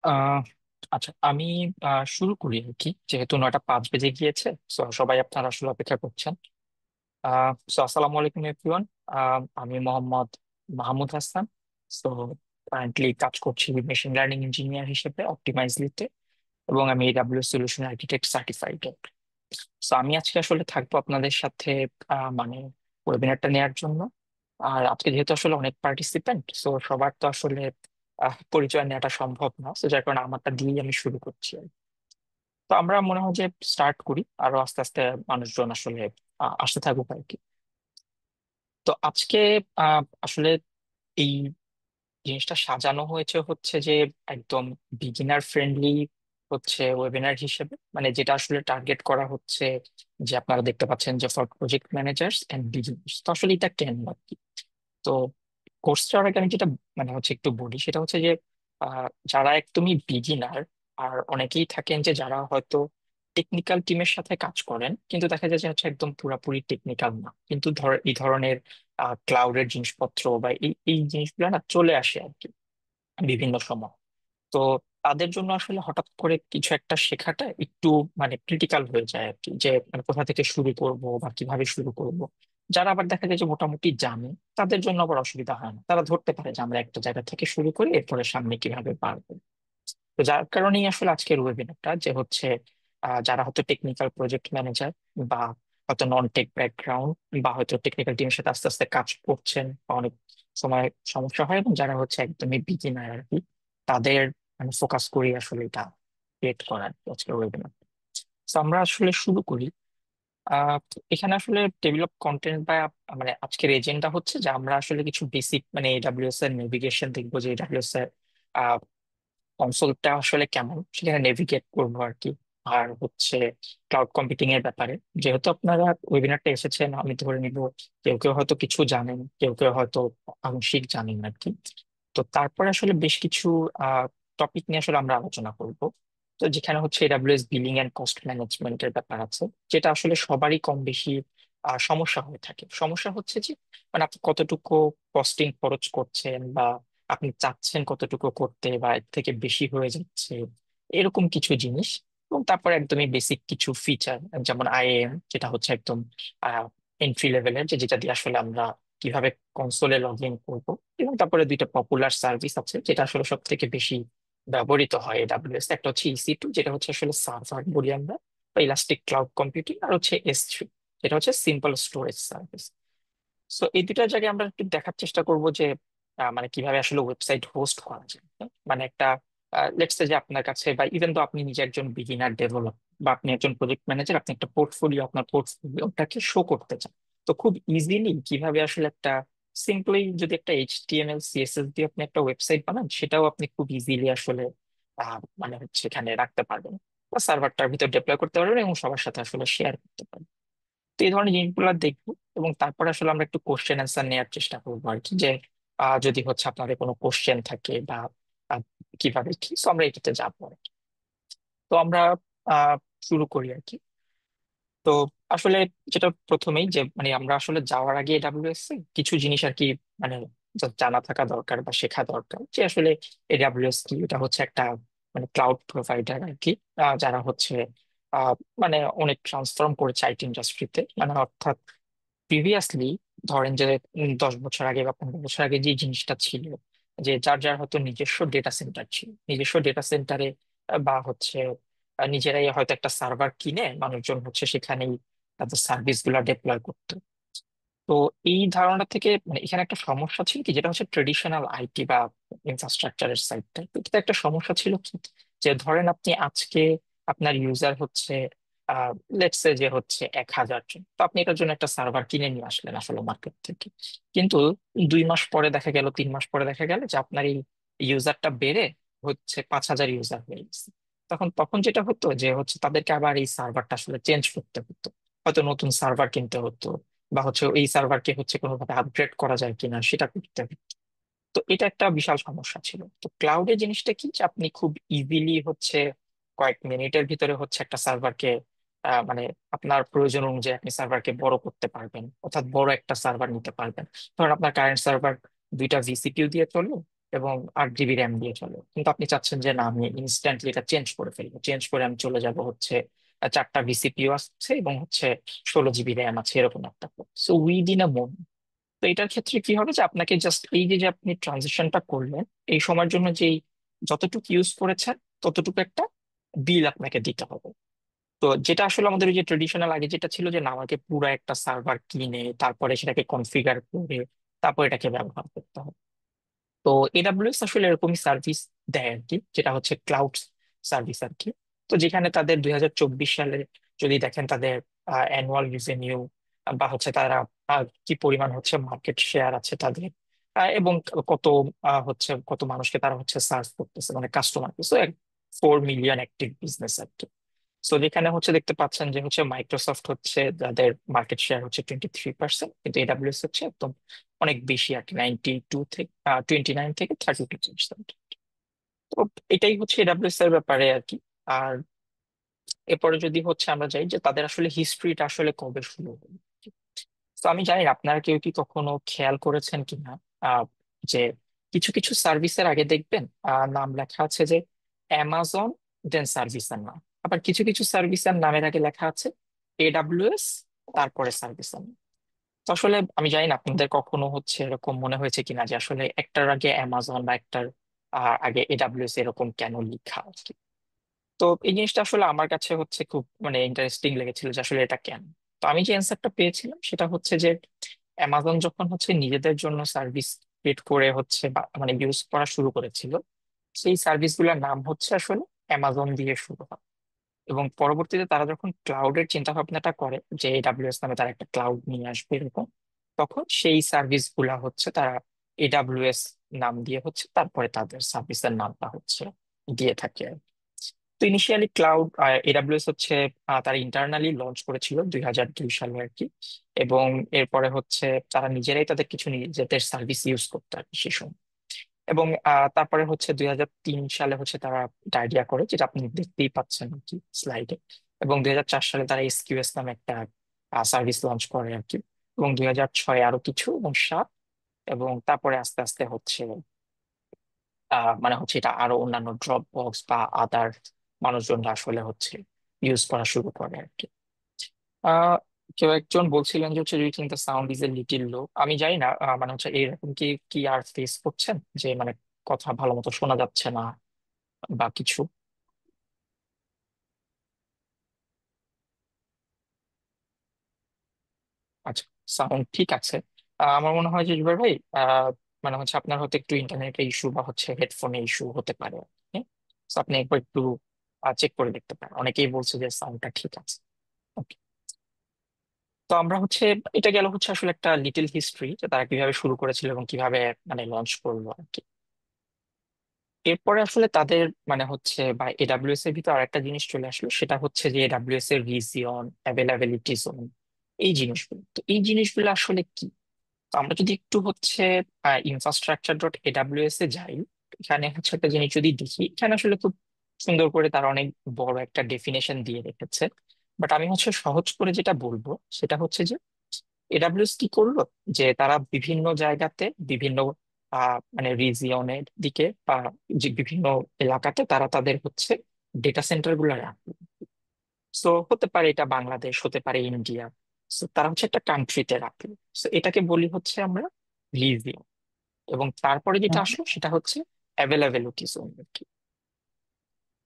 আহ আচ্ছা, আমি শুরু করি আর কি, যেহেতু 9টা 5 বেজে গিয়েছে। সবাই আপনারা আসলে অপেক্ষা করছেন। আসসালামু আলাইকুম এভরিওয়ান। আমি মোহাম্মদ মাহমুদ হাসান। সো কারেন্টলি কাজ করছি মেশিন লার্নিং ইঞ্জিনিয়ার হিসেবে অপটিমাইজলিতে, এবং আমি এডাব্লিউএস সলিউশন আর্কিটেক্ট সার্টিফাইড। আমি আজকে আসলে থাকবো আপনাদের সাথে মানে ওয়েবিনারটা নেওয়ার জন্য। আর আজকে যেহেতু আসলে অনেক পার্টিসিপেন্ট, সবার তো আসলে পরিচয় নেওয়াটা সম্ভব না, যার কারণে আমারটা দিয়েই আমি শুরু করছি। তো আমরা মনে হয় যে স্টার্ট করি, আরো আস্তে আস্তে মানুষজন আসলে আসতে থাকুক আর কি। তো আজকে আসলে এই জিনিসটা সাজানো হয়েছে হচ্ছে যে একদম বিগিনার ফ্রেন্ডলি হচ্ছে ওয়েবিনার হিসেবে, মানে যেটা আসলে টার্গেট করা হচ্ছে যে আপনারা দেখতে পাচ্ছেন যে for project managers and beginners. তো আসলে এটা কেন আর কি। তো কোর্সটার আগে আমি যেটা মানে হচ্ছে একটু বলি, সেটা হচ্ছে যে যারা একদমই বিগিনার, আর অনেকেই থাকেন যে যারা হয়তো টেকনিক্যাল টিমের সাথে কাজ করেন, কিন্তু দেখা যায় যে হচ্ছে একদম পুরাপুরি টেকনিক্যাল না, কিন্তু এই ধরনের ক্লাউডের জিনিসপত্র বা এই এই জিনিসগুলো না চলে আসে আর কি বিভিন্ন সময়। তো তাদের জন্য আসলে হঠাৎ করে কিছু একটা শেখাটা একটু মানে ক্রিটিক্যাল হয়ে যায় আর কি, যে মানে কোথা থেকে শুরু করব বা কিভাবে শুরু করব। যারা আবার দেখা যায় যে মোটামুটি জানে, তাদের জন্য আবার অসুবিধা হয় না, তারা ধরতে পারে যে আমরা একটা জায়গা থেকে শুরু করি, এরপরে সামনে কিভাবে বাড়বো। তো যার কারণেই আসলে আজকের ওয়েবিনারটা, যে হচ্ছে যারা হয়তো টেকনিক্যাল প্রজেক্ট ম্যানেজার, বা হয়তো নন টেক ব্যাকগ্রাউন্ড, বা হয়তো টেকনিক্যাল টিমের সাথে আস্তে আস্তে কাজ করছেন, বা অনেক সময় সমস্যা হয়, এবং যারা হচ্ছে একদমই বিগিনার আর কি, তাদের মানে ফোকাস করি আসলে এটা ক্রিয়েট করার আজকের ওয়েবিনার। তো আমরা আসলে শুরু করি। আহ এখানে আসলে টেবিল অফ কন্টেন্ট বা মানে আজকের এজেন্ডা হচ্ছে যে আমরা আসলে কিছু বেসিক মানে এডাব্লিউএস এর নেভিগেশন দেখবো, যে এডাব্লিউএস এর কনসোলটা আসলে কেমন, সেখানে নেভিগেট করবো আর কি। আর হচ্ছে ক্লাউড কম্পিউটিং এর ব্যাপারে, যেহেতু আপনারা ওয়েবিনারটা এসেছেন, আমি ধরে নিব কেউ কেউ হয়তো কিছু জানেন, কেউ কেউ হয়তো আংশিক জানেন আর কি। তো তারপরে আসলে বেশ কিছু টপিক নিয়ে আসলে আমরা আলোচনা করব। তো যেখানে হচ্ছে এডাব্লিউএস বিলিং এন্ড কস্ট ম্যানেজমেন্টের ব্যাপার আছে, যেটা আসলে সবারই কম বেশি সমস্যা হয়ে থাকে। সমস্যা হচ্ছে যে মানে আপনি কতটুকু কস্টিং খরচ করছেন, বা আপনি চাচ্ছেন কতটুকু করতে, বা এর থেকে বেশি হয়ে যাচ্ছে, এরকম কিছু জিনিস। এবং তারপর একদমই বেসিক কিছু ফিচার, যেমন আইএএম, যেটা হচ্ছে একদম এন্ট্রি লেভেলের, যে যেটা দিয়ে আসলে আমরা কিভাবে কনসোলে লগ ইন করবো। এবং তারপরে দুইটা পপুলার সার্ভিস আছে, যেটা আসলে সব থেকে বেশি ব্যবহৃত হয় এডাব্লিউএস। একটা হচ্ছে ইসি2, যেটা হচ্ছে আসলে সার্ভার বলি আমরা, বা ইলাস্টিক ক্লাউড কম্পিউটিং। আর হচ্ছে এস3, যেটা হচ্ছে সিম্পল স্টোরেজ সার্ভিস। সো এই দুটা জায়গায় আমরা একটু দেখার চেষ্টা করব যে মানে কিভাবে আসলে ওয়েবসাইট হোস্ট করা যায়, হ্যাঁ? মানে একটা লেটস সে যে আপনার কাছে, বা ইভেন তো আপনি নিজে একজন বিগিনার ডেভেলপার, বা আপনি একজন প্রজেক্ট ম্যানেজার, আপনি একটা পোর্টফোলিও, আপনার পোর্টফোলিওটাকে শো করতে চান। তো খুব ইজিলি কিভাবে আসলে একটা সিম্পলি যদি একটা এইচটিএমএল সিএসএস দিয়ে আপনি একটা ওয়েবসাইট বানান, সেটাও আপনি খুব ইজিলি আসলে মানে হচ্ছে এখানে রাখতে পারবেন, বা সার্ভারটার ভিতর ডিপ্লয় করতে পারবেন, এবং সবার সাথে আসলে শেয়ার করতে পারবেন। তো এই ধরনের জিনিসগুলো দেখবো। এবং তারপরে আসলে আমরা একটু কোশ্চেন অ্যান্সার নেওয়ার চেষ্টা করবো আর কি, যে যদি হচ্ছে আপনাদের কোনো কোশ্চেন থাকে, বা আহ, কিভাবে কি, তো আমরা এটাতে যাবো আর কি। তো আমরা আহ শুরু করি আর কি। তো আসলে যেটা প্রথমেই যে মানে আমরা আসলে যাওয়ার আগে এডাব্লিউএস এ কিছু জিনিস আর কি মানে জানা থাকা দরকার বা শেখা দরকার, যে আসলে এডাব্লিউএস কি। এটা হচ্ছে একটা মানে ক্লাউড প্রোভাইডার আর কি, যারা হচ্ছে আহ, মানে অনেক ট্রান্সফর্ম করেছে আইটি ইন্ডাস্ট্রিতে। মানে অর্থাৎ প্রিভিয়াসলি ধরেন যে 10 বছর আগে বা 15 বছর আগে যে জিনিসটা ছিল, যে যার যার হয়তো নিজস্ব ডেটা সেন্টার ছিল, নিজস্ব ডেটা সেন্টারে বা হচ্ছে নিজেরাই হয়তো একটা সার্ভার কিনে মানুষজন হচ্ছে সেখানেই তাদের সার্ভিস গুলা ডিপ্লয় করতো। তো এই ধারণা থেকে মানে এখানে একটা সমস্যা ছিল কি, যেটা হচ্ছে ট্রেডিশনাল আইটি বা ইনফ্রাস্ট্রাকচারের সাইডটা। তো এটা একটা সমস্যা ছিল কি, যে ধরেন আপনি আজকে আপনার ইউজার হচ্ছে লেটস সে যে হচ্ছে 1000 জন, তো আপনি এটার জন্য একটা সার্ভার কিনে নিয়ে আসলেন আসলে মার্কেট থেকে। কিন্তু 2 মাস পরে দেখা গেল, 3 মাস পরে দেখা গেল যে আপনার এই ইউজারটা বেড়ে হচ্ছে 5000 ইউজার হয়ে গেছে। তখন তখন যেটা হতো যে হচ্ছে তাদেরকে আবার এই সার্ভারটা আসলে চেঞ্জ করতে হতো, হয়তো নতুন সার্ভার কিনতে হতো, বা হচ্ছে এই সার্ভারকে হচ্ছে কোনোভাবে আপগ্রেড করা যায় কিনা সেটা করতে হবে। তো এটা একটা বিশাল সমস্যা ছিল। তো ক্লাউডে জিনিসটা কি, যে আপনি খুব ইজিলি হচ্ছে কয়েক মিনিটের ভিতরে হচ্ছে একটা সার্ভারকে মানে আপনার প্রয়োজন অনুযায়ী আপনি সার্ভারকে বড় করতে পারবেন, অর্থাৎ বড় একটা সার্ভার নিতে পারবেন। ধরুন আপনার কারেন্ট সার্ভার 2টা ভিসিপিউ দিয়ে চললো, এবং 8 জিবি র্যাম দিয়ে চলে, কিন্তু আপনি চাচ্ছেন যে না, আমি ইনস্ট্যান্টলি এটা চেঞ্জ করে ফেলবো, চেঞ্জ করে আমি চলে যাব হচ্ছে 4টা ভিসিপিও আছে এবং হচ্ছে 16 জিবি র্যাম আছে, এরকম একটা। So within a moment. তো এটার ক্ষেত্রে কি হবে যে আপনাকে জাস্ট এই যে যে আপনি ট্রানজিশনটা করলেন, এই সময়ের জন্য যেই যতটুকু ইউজ করেছেন ততটুকু একটা বিল আপনাকে দিতে হবে। তো যেটা আসলে আমাদের ওই যে ট্রেডিশনাল আগে যেটা ছিল যে না, আমাকে পুরো একটা সার্ভার কিনে তারপরে সেটাকে কনফিগার করে তারপর এটাকে ব্যবহার করতে হবে। তো এডাব্লিউএস আসলে এরকমই সার্ভিস দেয় আর কি, যেটা হচ্ছে ক্লাউড সার্ভিস আর কি। তো যেখানে তাদের 2024 সালে যদি দেখেন তাদের অ্যানুয়াল রেভিনিউ বা হচ্ছে তারা কি পরিমাণ হচ্ছে মার্কেট শেয়ার আছে তাদের, এবং কত হচ্ছে কত মানুষকে তারা হচ্ছে সার্ভ করতেছে, মানে customer, so 4 million active business আর কি। সো যেখানে হচ্ছে দেখতে পাচ্ছেন যে হচ্ছে মাইক্রোসফট হচ্ছে যাদের মার্কেট শেয়ার হচ্ছে 23%, কিন্তু এডাব্লিউএস হচ্ছে একদম অনেক বেশি আর কি, 92 থেকে 29 থেকে 32%। তো এটাই হচ্ছে এডাব্লিউএস এর ব্যাপারে আর কি। আর এরপরে যদি হচ্ছে আমরা যাই যে তাদের আসলে হিস্ট্রিটা আসলে কবে শুরু হলো। তো আমি জানি না আপনারা কেউ কি কখনো খেয়াল করেছেন কিনা, আহ, যে কিছু কিছু সার্ভিসের আগে দেখবেন নাম লেখা আছে যে অ্যামাজন দেন সার্ভিসের নাম, আবার কিছু কিছু সার্ভিসের নামের আগে লেখা আছে এডাব্লিউএস তারপরে সার্ভিসের নাম। তো আসলে আমি জানি না আপনাদের কখনো হচ্ছে এরকম মনে হয়েছে কিনা যে আসলে একটার আগে অ্যামাজন বা একটার আগে এডাব্লিউএস এরকম কেন লেখা আর কি। তো এই জিনিসটা আসলে আমার কাছে হচ্ছে খুব মানে ইন্টারেস্টিং লেগেছিল যে আসলে এটা কেন। তো আমি যে অ্যান্সারটা পেয়েছিলাম সেটা হচ্ছে যে অ্যামাজন যখন হচ্ছে নিজেদের জন্য সার্ভিস ক্রিয়েট করে হচ্ছে বা মানে ইউজ করা শুরু করেছিল, সেই সার্ভিসগুলোর নাম হচ্ছে আসলে অ্যামাজন দিয়ে শুরু হয়। এবং পরবর্তীতে তারা যখন ক্লাউডের চিন্তা ভাবনাটা করে যে এডাব্লিউএস নামে তারা একটা ক্লাউড নিয়ে আসবে এরকম, তখন সেই সার্ভিস গুলা হচ্ছে তারা এডাব্লিউএস নাম দিয়ে হচ্ছে তারপরে তাদের সার্ভিসের নামটা হচ্ছে দিয়ে থাকে। তো ইনিশিয়ালি ক্লাউড এডাব্লিউএস হচ্ছে তারা ইন্টারনালি লঞ্চ করেছিল 2002 সালে আর কি। এবং এরপরে হচ্ছে তারা নিজেরাই তাদের কিছু নিজেদের সার্ভিস ইউজ করতে আর কি সে সময়। এবং তারপরে হচ্ছে 2003 সালে হচ্ছে তারা একটা আইডিয়া করে, যেটা আপনি দেখতেই পাচ্ছেন আর কি স্লাইডে। এবং 2004 সালে তারা এসকিউএস নামে একটা সার্ভিস লঞ্চ করে আর কি। এবং 2006 আরো কিছু, এবং 7, এবং তারপরে আস্তে আস্তে হচ্ছে মানে হচ্ছে এটা আরো অন্যান্য ড্রপ বক্স বা আদার মানুষজনরা আসলে হচ্ছে ইউজ করা শুরু করে আর কি। আহ কেউ একজন বলছিলেন যে হচ্ছে, do you think the sound is a little low? আমি জানি না, মানে হচ্ছে এইরকম কি কি আর ফেস করছেন যে মানে কথা ভালো মতো শোনা যাচ্ছে না বা কিছু? আচ্ছা, সাউন্ড ঠিক আছে। আমার মনে হয় যে জুবাই ভাই, মানে হচ্ছে আপনার হয়তো একটু ইন্টারনেটের ইস্যু বা হচ্ছে হেডফোনে ইস্যু হতে পারে। হ্যাঁ, তো আপনি একবার একটু চেক করে দেখতে পারেন, অনেকেই বলছে যে সাউন্ডটা ঠিক আছে। Okay. তো আমরা হচ্ছে, এটা গেল হচ্ছে আসলে একটা লিটল হিস্ট্রি যে তারা কিভাবে শুরু করেছিল এবং কিভাবে মানে লঞ্চ করলো আর কি। এরপরে আসলে তাদের মানে হচ্ছে বা এডাব্লিউএস এর ভিতর আরেকটা জিনিস চলে আসলো, সেটা হচ্ছে যে এডাব্লিউএস এর রিজিয়ন, অ্যাভেলেবিলিটি জোন, এই জিনিসগুলো। তো এই জিনিসগুলো আসলে কি? তো আমরা যদি একটু হচ্ছে ইনফ্রাস্ট্রাকচার ডট এডাব্লিউএস এ যাই, এখানে হচ্ছে একটা জিনিস যদি দেখি, এখানে আসলে খুব সুন্দর করে তারা অনেক বড় একটা ডেফিনেশন দিয়ে রেখেছে। বাট আমি হচ্ছে সহজ করে যেটা বলবো সেটা হচ্ছে যে এডাব্লিউএস কি করলো, যে তারা বিভিন্ন জায়গাতে বিভিন্ন মানে রিজিয়নের দিকে বা যে বিভিন্ন এলাকাতে তারা তাদের হচ্ছে ডেটা সেন্টার গুলো রাখলো। সো হতে পারে এটা বাংলাদেশ, হতে পারে ইন্ডিয়া। সো তারা হচ্ছে একটা কান্ট্রিতে রাখলো। সো এটাকে বলি হচ্ছে আমরা রিজিয়ন। এবং তারপরে যেটা আসলো সেটা হচ্ছে অ্যাভেলেবিলিটি জোন আর কি।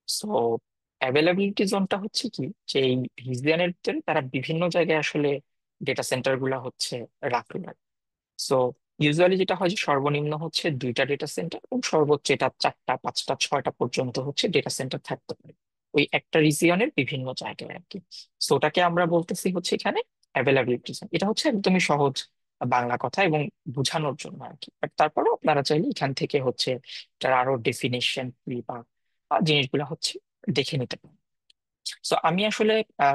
সো অ্যাভেলেবিলিটি জোনটা হচ্ছে কি, যে এই রিজিয়নের ভিতরে তারা বিভিন্ন জায়গায় আসলে ডেটা সেন্টার গুলা হচ্ছে রাখলো। সো ইউজুয়ালি যেটা হয় যে সর্বনিম্ন হচ্ছে 2টা ডেটা সেন্টার এবং সর্বোচ্চ এটা 4টা 5টা 6টা পর্যন্ত হচ্ছে ডেটা সেন্টার থাকতে পারে ওই একটা রিজিয়নের বিভিন্ন জায়গায় আর কি। সো ওটাকে আমরা বলতেছি হচ্ছে এখানে অ্যাভেলেবিলিটি। এটা হচ্ছে একদমই সহজ বাংলা কথা এবং বোঝানোর জন্য আর কি। বাট তারপরেও আপনারা চাইলে এখান থেকে হচ্ছে এটার আরো ডেফিনেশন বা জিনিসগুলো হচ্ছে দেখে নিতে পারেন। তো আমি আসলে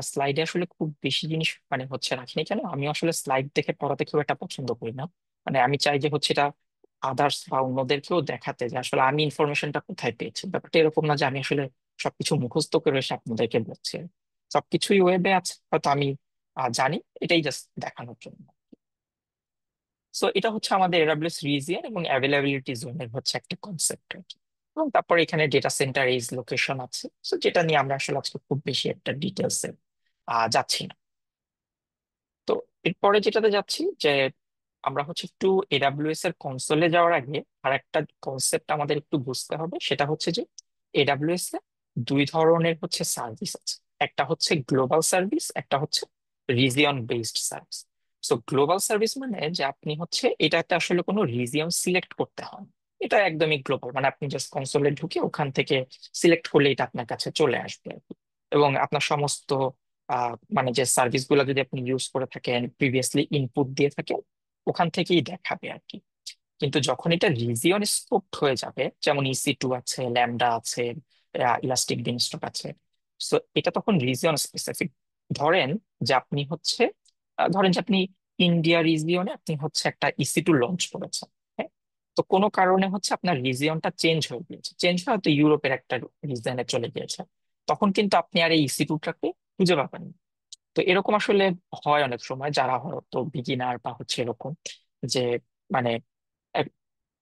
স্লাইডে আসলে খুব বেশি জিনিস মানে হচ্ছে রাখিনি, কেন আমি আসলে স্লাইড দেখে পড়াতে খুব একটা পছন্দ করি না। মানে আমি চাই যে হচ্ছে এটা আদার্স বা অন্যদেরকেও দেখাতে যে আসলে আমি ইনফরমেশনটা কোথায় পেয়েছি। ব্যাপারটা এরকম না যে আমি আসলে সবকিছু মুখস্থ করে এসে আপনাদেরকে বলছি। সবকিছুই ওয়েবে আছে, হয়তো আমি জানি, এটাই জাস্ট দেখানোর জন্য। সো এটা হচ্ছে আমাদের এডাব্লিউএস রিজিয়ন এবং অ্যাভেলেবিলিটি জোনের হচ্ছে একটা কনসেপ্ট আর কি। এবং তারপরে এখানে ডেটা সেন্টার এজ লোকেশন আছে, সো যেটা নিয়ে আমরা আসলে আজকে খুব বেশি একটা ডিটেলসে যাচ্ছি না। তো এরপরে যেটাতে যাচ্ছি যে আমরা হচ্ছে একটু এডাব্লিউএস এর কনসোলে যাওয়ার আগে আর একটা কনসেপ্ট আমাদের একটু বুঝতে হবে, সেটা হচ্ছে যে এডাব্লিউএস এ দুই ধরনের হচ্ছে সার্ভিস আছে। একটা হচ্ছে গ্লোবাল সার্ভিস, একটা হচ্ছে region based service. So global service মানে যে আপনি হচ্ছে এটাতে আসলে কোনো রিজিয়ন সিলেক্ট করতে হয় না। এটা একদমই গ্লোবাল, মানে আপনি জাস্ট কনসোলে ঢুকে ওখান থেকে সিলেক্ট করলে এটা আপনার কাছে চলে আসবে আর কি। এবং আপনার সমস্ত মানে যে সার্ভিস গুলো যদি আপনি ইউজ করে থাকেন, প্রিভিয়াসলি ইনপুট দিয়ে থাকেন, ওখান থেকেই দেখাবে আর কি। কিন্তু যখন এটা রিজিয়ন স্কোপ হয়ে যাবে, যেমন EC2 আছে, ল্যামডা আছে, ইলাস্টিক বিনস্টক আছে, সো এটা তখন রিজিয়ন স্পেসিফিক। ধরেন যে আপনি হচ্ছে ধরেন যে আপনি ইন্ডিয়া রিজিয়নে আপনি হচ্ছে একটা EC2 লঞ্চ করেছেন। হ্যাঁ, তো কোনো কারণে হচ্ছে আপনার রিজিয়নটা চেঞ্জ হয়ে গিয়েছে, চেঞ্জ হয়ে হয়তো ইউরোপের একটা রিজিয়নে চলে গিয়েছে। তখন কিন্তু আপনি আর এই EC2টাকে খুঁজে পাবেন না। তো এরকম আসলে হয় অনেক সময়, যারা হয়তো বিগিনার বা হচ্ছে এরকম যে মানে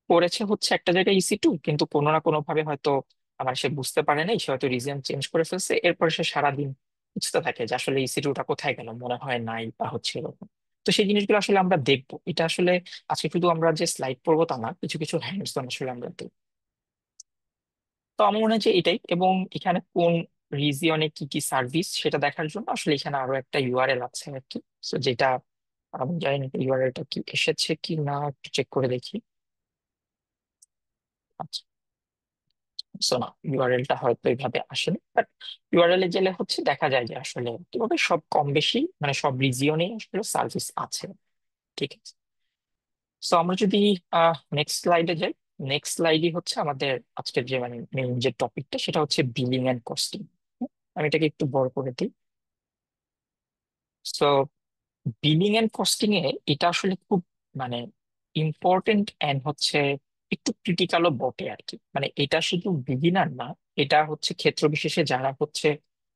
করেছে হচ্ছে একটা জায়গায় EC2, কিন্তু কোনো না কোনো ভাবে হয়তো আমার সে বুঝতে পারে নাই, সে হয়তো রিজিয়ন চেঞ্জ করে ফেলছে, এরপরে সে সারাদিন বুঝতে থাকে যে আসলে EC2টা কোথায় গেল, মনে হয় নাই বা হচ্ছে এরকম। তো সেই জিনিসগুলো আসলে আমরা দেখবো। এটা আসলে আজকে শুধু আমরা যে স্লাইড পড়বো তা না, কিছু কিছু হ্যান্ডস অন আসলে আমরা দেখবো। তো আমার মনে হয় যে এটাই, এবং এখানে কোন রিজিয়নে কি কি সার্ভিস সেটা দেখার জন্য আসলে এখানে আরো একটা ইউআরএল আছে আর কি। তো যেটা আমি জানি না ইউআরএলটা কি এসেছে কি না, একটু চেক করে দেখি। আচ্ছা, সো না, ইউআরএলটা হয়তো এইভাবে আসেনি, বাট ইউআরএল এ গেলে হচ্ছে দেখা যায় যে আসলে কিভাবে সব কম বেশি মানে সব রিজিয়নে আসলে সার্ভিস আছে। ঠিক আছে, সো আমরা যদি নেক্সট স্লাইডে যাই। নেক্সট স্লাইডই হচ্ছে আমাদের আজকের যে মানে মেইন যে টপিকটা, সেটা হচ্ছে বিলিং এন্ড কস্টিং। আমি এটাকে একটু বড় করে দিই। সো বিলিং এন্ড কস্টিং এ এটা আসলে খুব মানে ইম্পর্টেন্ট এন্ড হচ্ছে একটু ক্রিটিক্যালও বটে আর কি। মানে এটা শুধু বিগিনার না, এটা হচ্ছে ক্ষেত্র বিশেষে যারা হচ্ছে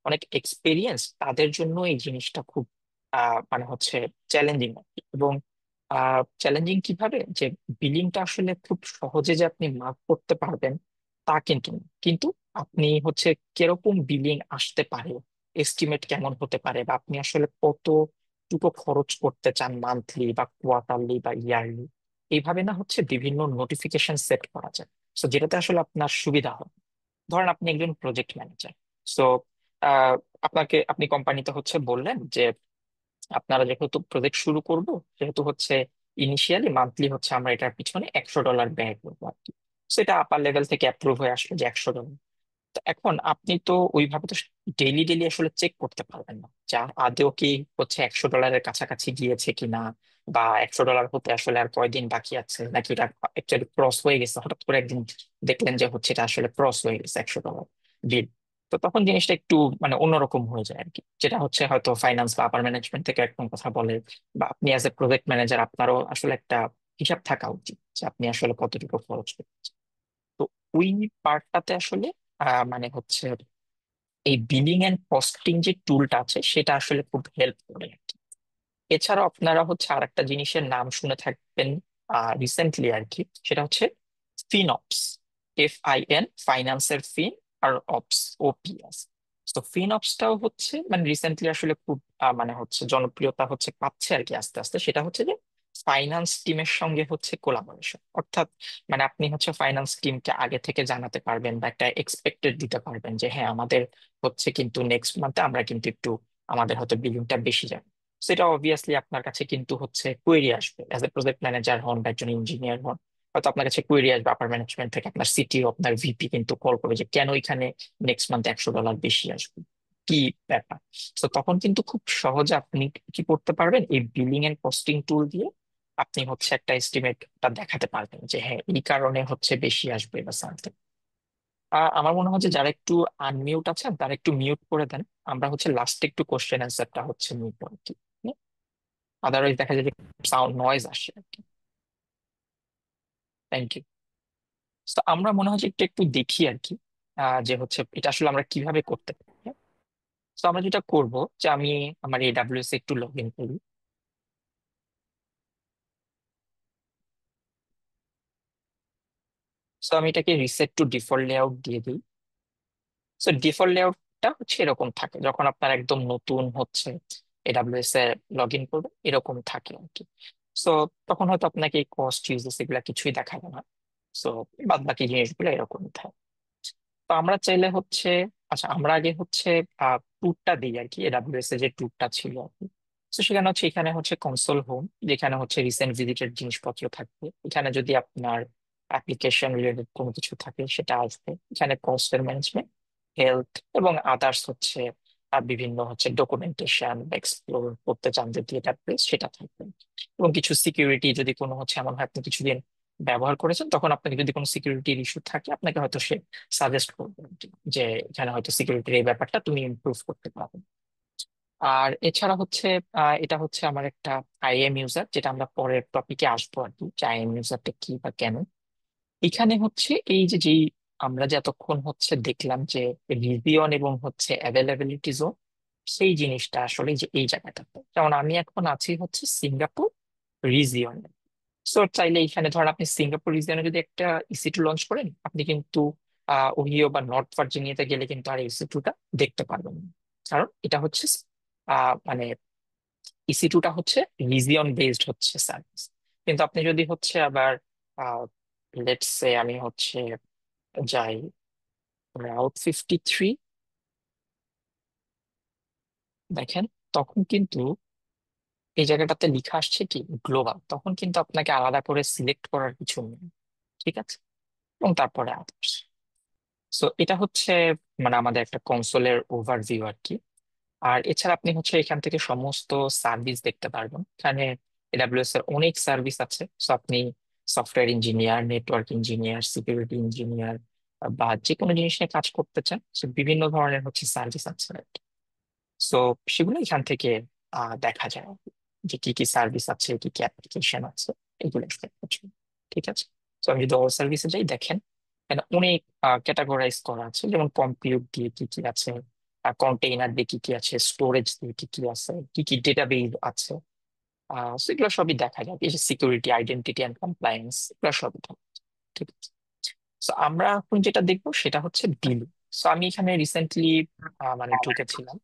অনেক এক্সপেরিয়েন্স তাদের জন্য এই জিনিসটা খুব মানে হচ্ছে চ্যালেঞ্জিং আর কি। এবং চ্যালেঞ্জিং কিভাবে, যে বিলিংটা আসলে খুব সহজে যে আপনি মার্ক করতে পারবেন তা কিন্তু না। কিন্তু আপনি হচ্ছে কিরকম বিলিং আসতে পারে, এস্টিমেট কেমন হতে পারে, বা আপনি আসলে কতটুকু খরচ করতে চান মান্থলি বা কোয়ার্টারলি বা ইয়ারলি, এইভাবে না হচ্ছে বিভিন্ন নোটিফিকেশন সেট করা যায়। সো যেটাতে আসলে আপনার সুবিধা হবে। ধরেন আপনি একজন প্রজেক্ট ম্যানেজার। সো আপনি কোম্পানিতে হচ্ছে বললেন যে আপনারা যেহেতু প্রজেক্ট শুরু করব, সেহেতু হচ্ছে ইনিশিয়ালি মান্থলি হচ্ছে আমরা এটার পিছনে $100 ব্যয় করবো আর কি। সেটা আপার লেভেল থেকে অ্যাপ্রুভ হয়ে আসলো যে $100। তো এখন আপনি তো ওইভাবে তো ডেইলি ডেইলি আসলে চেক করতে পারবেন না যে আদৌ কি হচ্ছে $100 কাছাকাছি গিয়েছে কিনা, বা $100 হতে আসলে আর কয়দিন বাকি আছে, নাকি এটা অ্যাকচুয়ালি ক্রস হয়ে গেছে। হঠাৎ করে একদিন দেখলেন যে হচ্ছে এটা আসলে ক্রস হয়ে গেছে $100 বিল। তো তখন জিনিসটা একটু মানে অন্যরকম হয়ে যায় আর কি, যেটা হচ্ছে হয়তো ফাইন্যান্স বা আপার ম্যানেজমেন্ট থেকে একদম কথা বলে, বা আপনি অ্যাজ এ প্রজেক্ট ম্যানেজার আপনারও আসলে একটা হিসাব থাকা উচিত যে আপনি আসলে কতটুকু খরচ করছেন। তো ওই পার্টটাতে আসলে মানে হচ্ছে এই বিলিং এন্ড কস্টিং যে টুলটা আছে সেটা আসলে খুব হেল্প করে আর কি। এছাড়াও আপনারা হচ্ছে আর একটা জিনিসের নাম শুনে থাকবেন রিসেন্টলি আর কি, সেটা হচ্ছে ফিনঅপস। FIN, ফাইন্যান্সের ফিন, আর অপস, OPS। তো ফিনঅপসটাও হচ্ছে মানে রিসেন্টলি আসলে খুব মানে হচ্ছে জনপ্রিয়তা হচ্ছে পাচ্ছে আর কি আস্তে আস্তে। সেটা হচ্ছে যে ফাইন্যান্স টিমের সঙ্গে হচ্ছে কোলাবোরেশন, অর্থাৎ মানে আপনি হচ্ছে ফাইন্যান্স টিমকে আগে থেকে জানাতে পারবেন বা একটা এক্সপেক্টেড দিতে পারবেন যে হ্যাঁ আমাদের হচ্ছে কিন্তু নেক্সট মান্থে আমরা কিন্তু একটু আমাদের হয়তো বিলিংটা বেশি যাবে। সেটা অবভিয়াসলি আপনার কাছে কিন্তু হচ্ছে কোয়েরি আসবে, অ্যাজ এ প্রজেক্ট ম্যানেজার হন বা একজন ইঞ্জিনিয়ার হন, হয়তো আপনার কাছে কোয়েরি আসবে আপার ম্যানেজমেন্ট থেকে, আপনার CTO আপনার VP কিন্তু কল করবে যে কেন এখানে নেক্সট মান্থ $100 বেশি আসবে, কি ব্যাপার। তো তখন কিন্তু খুব সহজে আপনি কি করতে পারবেন, এই বিলিং এন্ড কস্টিং টুল দিয়ে আপনি হচ্ছে একটা এস্টিমেটটা দেখাতে পারবেন যে হ্যাঁ এই কারণে হচ্ছে বেশি আসবে বা সামথিং। আমার মনে হয় যে যারা একটু আনমিউট আছেন তারা একটু মিউট করে দেন। আমরা হচ্ছে লাস্টে একটু কোশ্চেন অ্যান্সারটা হচ্ছে নিব আর কি। আদারওয়াইজ দেখা যায় যে সাউন্ড নয়েজ আসে আর কি। Thank you. তো আমরা মনে হয় যে একটু একটু দেখি আর কি, যে হচ্ছে এটা আসলে আমরা কিভাবে করতে পারি। তো আমরা যেটা করব যে আমি আমার AWS এ একটু লগ ইন করি। সো আমি এটাকে রিসেট টু ডিফল্ট লেআউট দিয়ে দিই। সো ডিফল্ট লেআউটটা হচ্ছে এরকম থাকে যখন আপনার একদম নতুন হচ্ছে এডাব্লিউএস এ লগ ইন করবে, এরকম থাকে আর কি। সো তখন হয়তো আপনাকে কস্ট ইউজেস এগুলা কিছুই দেখাবে না। সো বাদ বাকি জিনিসগুলো এরকমই থাকে। তো আমরা চাইলে হচ্ছে, আচ্ছা আমরা আগে হচ্ছে ট্যুরটা দিই আর কি, এডাব্লিউএস এর যে ট্যুরটা ছিল আর কি। তো সেখানে হচ্ছে, এখানে হচ্ছে কনসোল হোম, যেখানে হচ্ছে রিসেন্ট ভিজিটেড জিনিসপত্র থাকবে। এখানে যদি আপনার অ্যাপ্লিকেশন রিলেটেড কোনো কিছু থাকে সেটা আসবে। এখানে কস্টের ম্যানেজমেন্ট, হেলথ এবং আদার্স হচ্ছে বিভিন্ন হচ্ছে ডকুমেন্টেশন এক্সপ্লোর করতে চান যদি এটা প্লেস, সেটা থাকবে। এবং কিছু সিকিউরিটি যদি কোনো হচ্ছে এমন হয় আপনি কিছুদিন ব্যবহার করেছেন, তখন আপনাকে যদি কোনো সিকিউরিটির ইস্যু থাকে আপনাকে হয়তো সে সাজেস্ট করবে আর কি, যে এখানে হয়তো সিকিউরিটির এই ব্যাপারটা তুমি ইমপ্রুভ করতে পারো। আর এছাড়া হচ্ছে এটা হচ্ছে আমার একটা আইএম ইউজার, যেটা আমরা পরের টপিকে আসবো আর কি, যে আইএম ইউজারটা কি বা কেন। এখানে হচ্ছে এই যে যেই আমরা যে এতক্ষণ হচ্ছে দেখলাম যে রিজিয়ন এবং হচ্ছে অ্যাভেলেবিলিটি জোন, সেই জিনিসটা আসলে যে এই জায়গাটাতে, যেমন আমি এখন আছি হচ্ছে সিঙ্গাপুর রিজিয়নে। সো চাইলে এখানে ধরেন আপনি সিঙ্গাপুর রিজিয়নে যদি একটা ইসি2 লঞ্চ করেন, আপনি কিন্তু ওহিও বা নর্থ ভার্জিনিয়াতে গেলে কিন্তু আর ইসি2টা দেখতে পারবেন না। কারণ এটা হচ্ছে মানে ইসি2টা হচ্ছে রিজিয়ন বেসড হচ্ছে সার্ভিস। কিন্তু আপনি যদি হচ্ছে আবার লেটস সে আমি হচ্ছে যাই রাউট 53, দেখেন তখন কিন্তু এই জায়গাটাতে লেখা আসছে কি গ্লোবাল, তখন কিন্তু আপনাকে আলাদা করে সিলেক্ট করার কিছু নেই। ঠিক আছে, এবং তারপরে আদার্স। সো এটা হচ্ছে মানে আমাদের একটা কনসোলের ওভারভিউ আর কি। আর এছাড়া আপনি হচ্ছে এখান থেকে সমস্ত সার্ভিস দেখতে পারবেন। এখানে এডাব্লিউএস এর অনেক সার্ভিস আছে। সো আপনি software engineer, network engineer, security engineer বা যে কোনো জিনিস নিয়ে কাজ করতে চান, সো বিভিন্ন ধরনের হচ্ছে সার্ভিস আছে। সো সেগুলো এখান থেকে দেখা যায় যে কি কি সার্ভিস আছে, কি কি অ্যাপ্লিকেশন আছে, এগুলো দেখতে পাচ্ছি। ঠিক আছে, তো আমি যদি অল সার্ভিসে যাই, দেখেন এখানে অনেক ক্যাটাগরাইজ করা আছে, যেমন কম্পিউট দিয়ে কি কি আছে, কন্টেইনার দিয়ে কি কি আছে, স্টোরেজ দিয়ে কি কি আছে, কি কি ডেটাবেস আছে। সেগুলো সবই দেখা যায়, এই যে সিকিউরিটি, আইডেন্টিটি অ্যান্ড কমপ্লায়েন্স, এগুলো সবই থাকে। ঠিক আছে, তো আমরা এখন যেটা দেখবো সেটা হচ্ছে বিল। সো আমি এখানে রিসেন্টলি মানে ঢুকেছিলাম।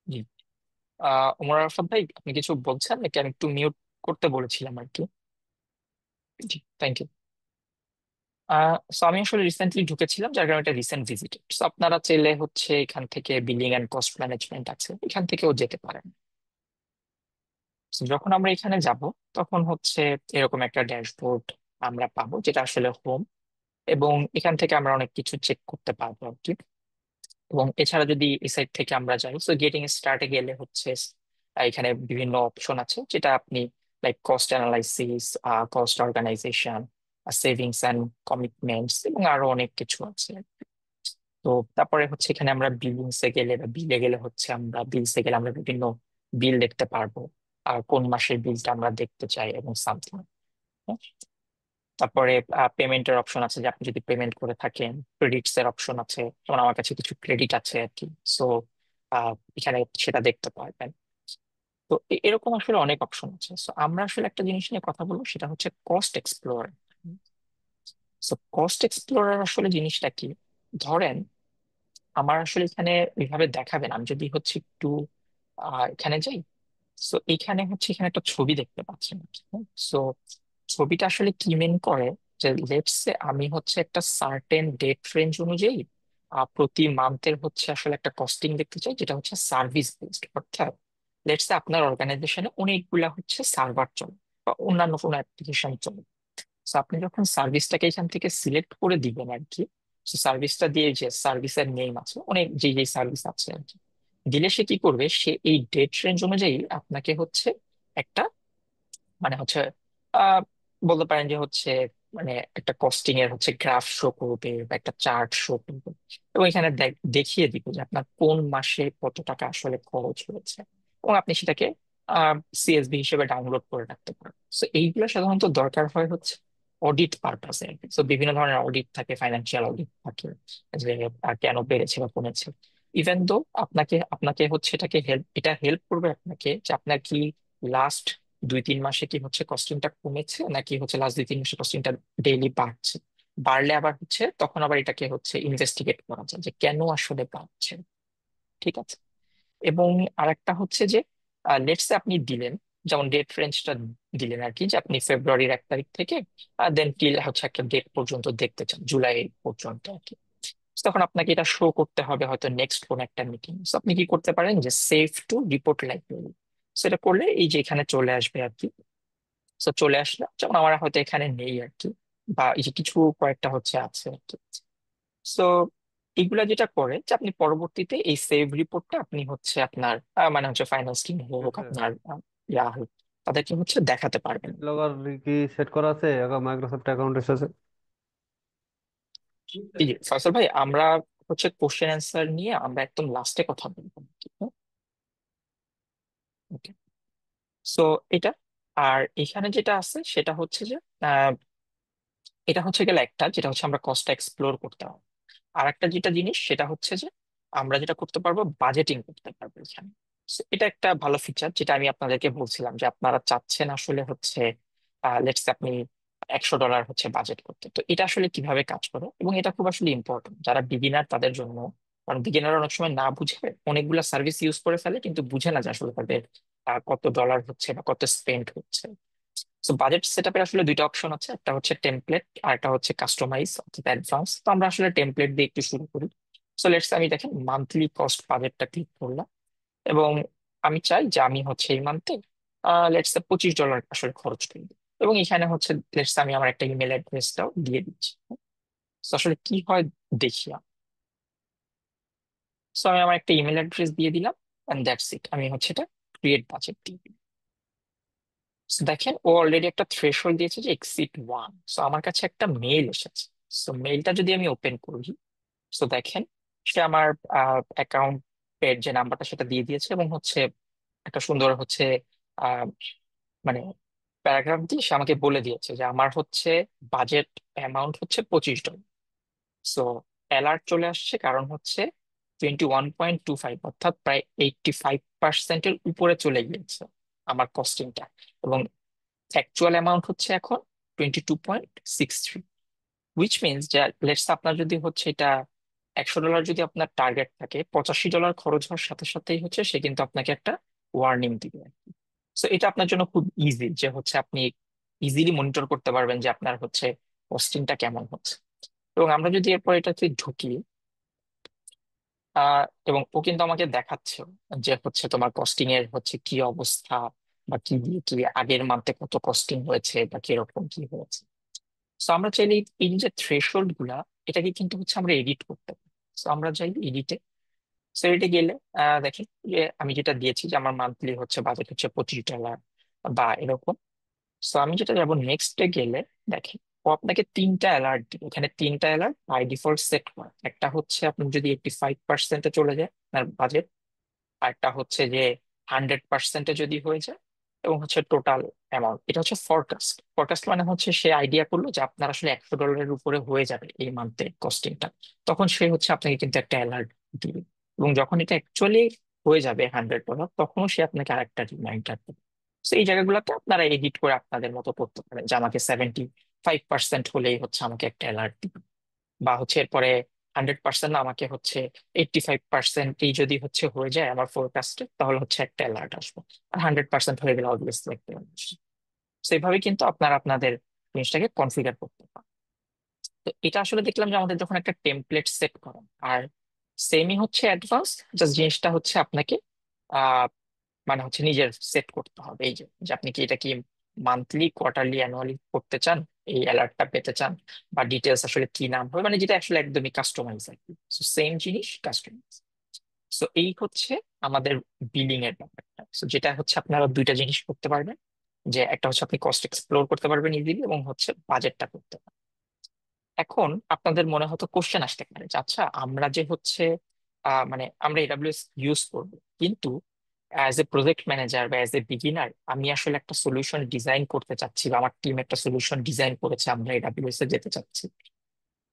জি, ওমর আরফাত ভাই, আপনি কিছু বলছেন নাকি? আমি একটু মিউট করতে বলেছিলাম আর কি। জি, থ্যাংক ইউ। সো আমি আসলে রিসেন্টলি ঢুকেছিলাম, যার কারণে এটা রিসেন্ট ভিজিটেড। সো আপনারা চাইলে হচ্ছে এখান থেকে বিলিং এন্ড কস্ট ম্যানেজমেন্ট আছে, এখান থেকেও যেতে পারেন। So যখন আমরা এখানে যাব, তখন হচ্ছে এরকম একটা ড্যাশবোর্ড আমরা পাবো, যেটা আসলে হোম। এবং এখান থেকে আমরা অনেক কিছু চেক করতে পারবো আর কি। এবং এছাড়া যদি এই সাইড থেকে আমরা যাই, সো গেটিং স্টার্টে গেলে হচ্ছে এখানে বিভিন্ন অপশন আছে, যেটা আপনি like cost analysis, cost organisation, savings and commitments এবং আরো অনেক কিছু আছে। তো তারপরে হচ্ছে এখানে আমরা বিলিংসে গেলে বা বিলে গেলে হচ্ছে আমরা বিলসে গেলে আমরা বিভিন্ন বিল দেখতে পারবো, আর কোন মাসের বিলটা আমরা দেখতে চাই এবং সামথিং। তারপরে পেমেন্টের অপশন আছে, যে আপনি যদি পেমেন্ট করে থাকেন। ক্রেডিটস এর অপশন আছে, যেমন আমার কাছে কিছু ক্রেডিট আছে আর কি। সো এখানে সেটা দেখতে পারবেন। তো এরকম আসলে অনেক অপশন আছে। সো আমরা আসলে একটা জিনিস নিয়ে কথা বলবো, সেটা হচ্ছে cost explorer. So cost explorer আসলে জিনিসটা কি, ধরেন আমার আসলে এখানে ওইভাবে দেখাবেন, আমি যদি হচ্ছে একটু এখানে যাই। সো এখানে হচ্ছে এখানে একটা ছবি দেখতে পাচ্ছেন। সো ছবিটা আসলে কি মেন করে, যে লেটস সে আমি হচ্ছে একটা সার্টেন ডেট রেঞ্জ অনুযায়ী প্রতি মান্থের হচ্ছে আসলে একটা কস্টিং দেখতে চাই, যেটা হচ্ছে সার্ভিস বেসড। অর্থাৎ লেটস সে আপনার অর্গানাইজেশনে অনেকগুলা হচ্ছে সার্ভার চলে বা অন্যান্য কোনো অ্যাপ্লিকেশন চলে। তো আপনি যখন সার্ভিসটাকে এখান থেকে সিলেক্ট করে দিবেন আর কি, সার্ভিসটা দিয়ে যে সার্ভিসের নেম আছে, অনেক যে যে সার্ভিস আছে আর কি, দিলে সে কি করবে, সে এই ডেট রেঞ্জ অনুযায়ী আপনাকে হচ্ছে একটা মানে হচ্ছে আহ বলতে পারেন যে হচ্ছে মানে একটা কস্টিং এর হচ্ছে গ্রাফ শো করবে বা একটা চার্ট শো করবে। এবং এখানে দেখিয়ে দিবে যে আপনার কোন মাসে কত টাকা আসলে খরচ হয়েছে, এবং আপনি সেটাকে সিএসভি হিসেবে ডাউনলোড করে রাখতে পারেন। তো এইগুলো সাধারণত দরকার হয় হচ্ছে অডিট পারপাসে। তো বিভিন্ন ধরনের অডিট থাকে, ফাইন্যান্সিয়াল অডিট থাকে, যে কেন বেড়েছে বা কমেছে। ইভেন দো আপনাকে আপনাকে হচ্ছে এটা হেল্প করবে আপনাকে, যে আপনার কি লাস্ট 2-3 মাসে কি হচ্ছে কস্টিংটা কমেছে, নাকি হচ্ছে লাস্ট 2-3 মাসে কস্টিংটা ডেইলি বাড়ছে। বাড়লে আবার হচ্ছে তখন আবার এটাকে হচ্ছে ইনভেস্টিগেট করা যায় যে কেন আসলে বাড়ছে। ঠিক আছে। এবং আরেকটা হচ্ছে যে লেটস আপনি দিলেন, যেমন ডেট রেঞ্জটা দিলেন আর কি, যে আপনি ফেব্রুয়ারির 1 তারিখ থেকে দেন টিল হচ্ছে একটা ডেট পর্যন্ত দেখতে চান, জুলাই পর্যন্ত আর কি। তখন আপনাকে এটা শো করতে হবে হয়তো নেক্সট কোন একটা মিটিং। আপনি কি করতে পারেন যে সেভ টু রিপোর্ট লাইব্রেরি, সেটা করলে এই যে এখানে চলে আসবে আর কি। চলে আসলে যেমন আমার হয়তো এখানে নেই আর কি, বা এই যে কিছু কয়েকটা হচ্ছে আছে আর কি। সো এগুলা যেটা করে যে আপনি পরবর্তীতে এই সেভ রিপোর্টটা আপনি হচ্ছে আপনার মানে হচ্ছে ফাইন্যান্স টিম ঠিক হোক আছে। আপনার ইয়া হোক, তাদেরকে হচ্ছে দেখাতে পারবেন। লগর কি সেট করা আছে মাইক্রোসফট অ্যাকাউন্টের সাথে? জি জি ফয়সাল ভাই, আমরা হচ্ছে কোশ্চেন অ্যান্সার নিয়ে আমরা একদম লাস্টে কথা বলবো। ওকে। সো এটা, আর এখানে যেটা আছে সেটা হচ্ছে যে এটা হচ্ছে গেলে একটা যেটা হচ্ছে আমরা কস্টটা এক্সপ্লোর করতে হবে। আর একটা যেটা জিনিস সেটা হচ্ছে যে আমরা যেটা করতে পারবো বাজেটিং করতে পারবো এখানে। So, এটা একটা ভালো ফিচার যেটা আমি আপনাদেরকে বলছিলাম যে আপনারা চাচ্ছেন আসলে হচ্ছে লেটস আপনি $100 হচ্ছে বাজেট করতে। তো এটা আসলে কিভাবে কাজ করে, এবং এটা খুব আসলে ইম্পর্টেন্ট যারা বিগিনার তাদের জন্য। কারণ বিগিনার অনেক সময় না বুঝে অনেকগুলা সার্ভিস ইউজ করে ফেলে, কিন্তু বুঝে না যে আসলে তাদের কত ডলার হচ্ছে বা কত স্পেন্ড হচ্ছে। সো বাজেট সেট আপের আসলে দুইটা অপশন আছে, একটা হচ্ছে টেমপ্লেট আর একটা হচ্ছে কাস্টমাইজ অর্থাৎ অ্যাডভান্স। তো আমরা আসলে টেমপ্লেট দিয়ে একটু শুরু করি। সো লেটস আমি দেখেন মান্থলি কস্ট বাজেটটা ক্লিক করলাম, এবং আমি চাই যে আমি হচ্ছে এই মান্থে লেটস $25 আসলে খরচ করি। এবং এখানে হচ্ছে লেটস আমি আমার একটা ইমেল অ্যাড্রেসটাও দিয়ে দিচ্ছি। তো আসলে কি হয় দেখি। সো আমি আমার একটা ইমেল অ্যাড্রেস দিয়ে দিলাম, এন্ড দ্যাটস ইট। আমি হচ্ছে এটা ক্রিয়েট বাজেট দিই। So দেখেন ও অলরেডি একটা থ্রেশহোল্ড দিয়েছে যে exceed 1। সো আমার কাছে একটা মেইল এসেছে। সো মেইলটা যদি আমি ওপেন করি, সো দেখেন সে আমার অ্যাকাউন্টের যে নাম্বারটা সেটা দিয়ে দিয়েছে, এবং হচ্ছে একটা সুন্দর হচ্ছে আহ, মানে প্যারাগ্রাফ দিয়ে সে আমাকে বলে দিয়েছে যে আমার হচ্ছে বাজেট অ্যামাউন্ট হচ্ছে $25। সো অ্যালার্ট চলে আসছে, কারণ হচ্ছে 21.25 অর্থাৎ প্রায় 85%-এর উপরে চলে গিয়েছে আমার কস্টিংটা। এবং অ্যাকচুয়াল অ্যামাউন্ট হচ্ছে এখন 22.63, উইচ মিনস যে লেটস আপনার যদি হচ্ছে এটা $100 যদি আপনার টার্গেট থাকে, $85 খরচ হওয়ার সাথে সাথেই হচ্ছে সে কিন্তু আপনাকে একটা ওয়ার্নিং দিবে। সো এটা আপনার জন্য খুব ইজি যে হচ্ছে আপনি ইজিলি মনিটর করতে পারবেন যে আপনার হচ্ছে কস্টিংটা কেমন হচ্ছে। এবং আমরা যদি এরপর এটাতে ঢুকি, এবং ও কিন্তু আমাকে দেখাচ্ছে যে হচ্ছে তোমার কস্টিং এর হচ্ছে কি অবস্থা, বা কি দিয়ে কি আগের মান্থে কত কস্টিং হয়েছে বা কিরকম কি হয়েছে। তো আমরা চাইলে এই যে থ্রেশহোল্ড গুলা, এটাকে কিন্তু হচ্ছে আমরা এডিট করতে পারি। তো আমরা চাই এডিটে। সো এডিটে গেলে দেখি যে আমি যেটা দিয়েছি যে আমার মান্থলি হচ্ছে বাজেট হচ্ছে $25 বা এরকম। সো আমি যেটা যাবো নেক্সটে গেলে, দেখি ও আপনাকে 3টা অ্যালার্ট দিবে। এখানে 3টা অ্যালার্ট বাই ডিফল্ট সেট করা। একটা হচ্ছে আপনি যদি 85%-এ চলে যায় আপনার বাজেট, আরেকটা হচ্ছে যে 100%-এ যদি হয়ে যায়, এবং হচ্ছে টোটাল অ্যামাউন্ট। এটা হচ্ছে ফরকাস্ট। ফরকাস্ট মানে হচ্ছে সে আইডিয়া করলো যে আপনার আসলে $100 উপরে হয়ে যাবে এই মান্থের কস্টিংটা, তখন সে হচ্ছে আপনাকে কিন্তু একটা অ্যালার্ট দিবে। এবং যখন এটা অ্যাকচুয়ালি হয়ে যাবে $100, তখনও সে আপনাকে আরেকটা রিমাইন্ডার দেবে। তো এই জায়গাগুলোতে আপনারা এডিট করে আপনাদের মতো করতে পারেন যে আমাকে 75% হলেই হচ্ছে আমাকে একটা অ্যালার্ট দিবে, বা হচ্ছে এরপরে 100% না, আমাকে হচ্ছে 85%ই যদি হচ্ছে হয়ে যায় আমার ফোরকাস্টে, তাহলে হচ্ছে একটা অ্যালার্ট আসবে। আর 100% হয়ে গেলে অবভিয়াসলি একটা alert আসবে। সেইভাবে কিন্তু আপনারা আপনাদের জিনিসটাকে কনফিগার করতে পারেন। তো এটা আসলে দেখলাম যে আমাদের যখন একটা টেমপ্লেট সেট করেন, আর সেমই হচ্ছে অ্যাডভান্স, জাস্ট জিনিসটা হচ্ছে আপনাকে আহ মানে হচ্ছে নিজের সেট করতে হবে। এই যে যে আপনি কি এটা কি মান্থলি, কোয়ার্টারলি, অ্যানুয়ালি করতে চান, এই অ্যালার্টটা পেতে চান, বা ডিটেলস আসলে কি নাম হবে, মানে যেটা আসলে একদমই কাস্টমাইজ আর কি। সেম জিনিস কাস্টমাইজ। সো এই হচ্ছে আমাদের বিলিং এর ব্যাপারটা। সো যেটা হচ্ছে আপনারা দুইটা জিনিস করতে পারবেন, যে একটা হচ্ছে আপনি কস্ট এক্সপ্লোর করতে পারবেন ইজিলি, এবং হচ্ছে বাজেটটা করতে পারবেন। এখন আপনাদের মনে হয়তো কোশ্চেন আসতে পারে যে আচ্ছা আমরা যে হচ্ছে মানে আমরা এডাব্লিউএস ইউজ করবো, কিন্তু অ্যাজ এ প্রজেক্ট ম্যানেজার বা অ্যাজ এ বিগিনার আমি আসলে একটা সলিউশন ডিজাইন করতে চাচ্ছি, বা আমার টিম একটা সলিউশন ডিজাইন করেছে, আমরা এডাব্লিউএস এ যেতে চাচ্ছি,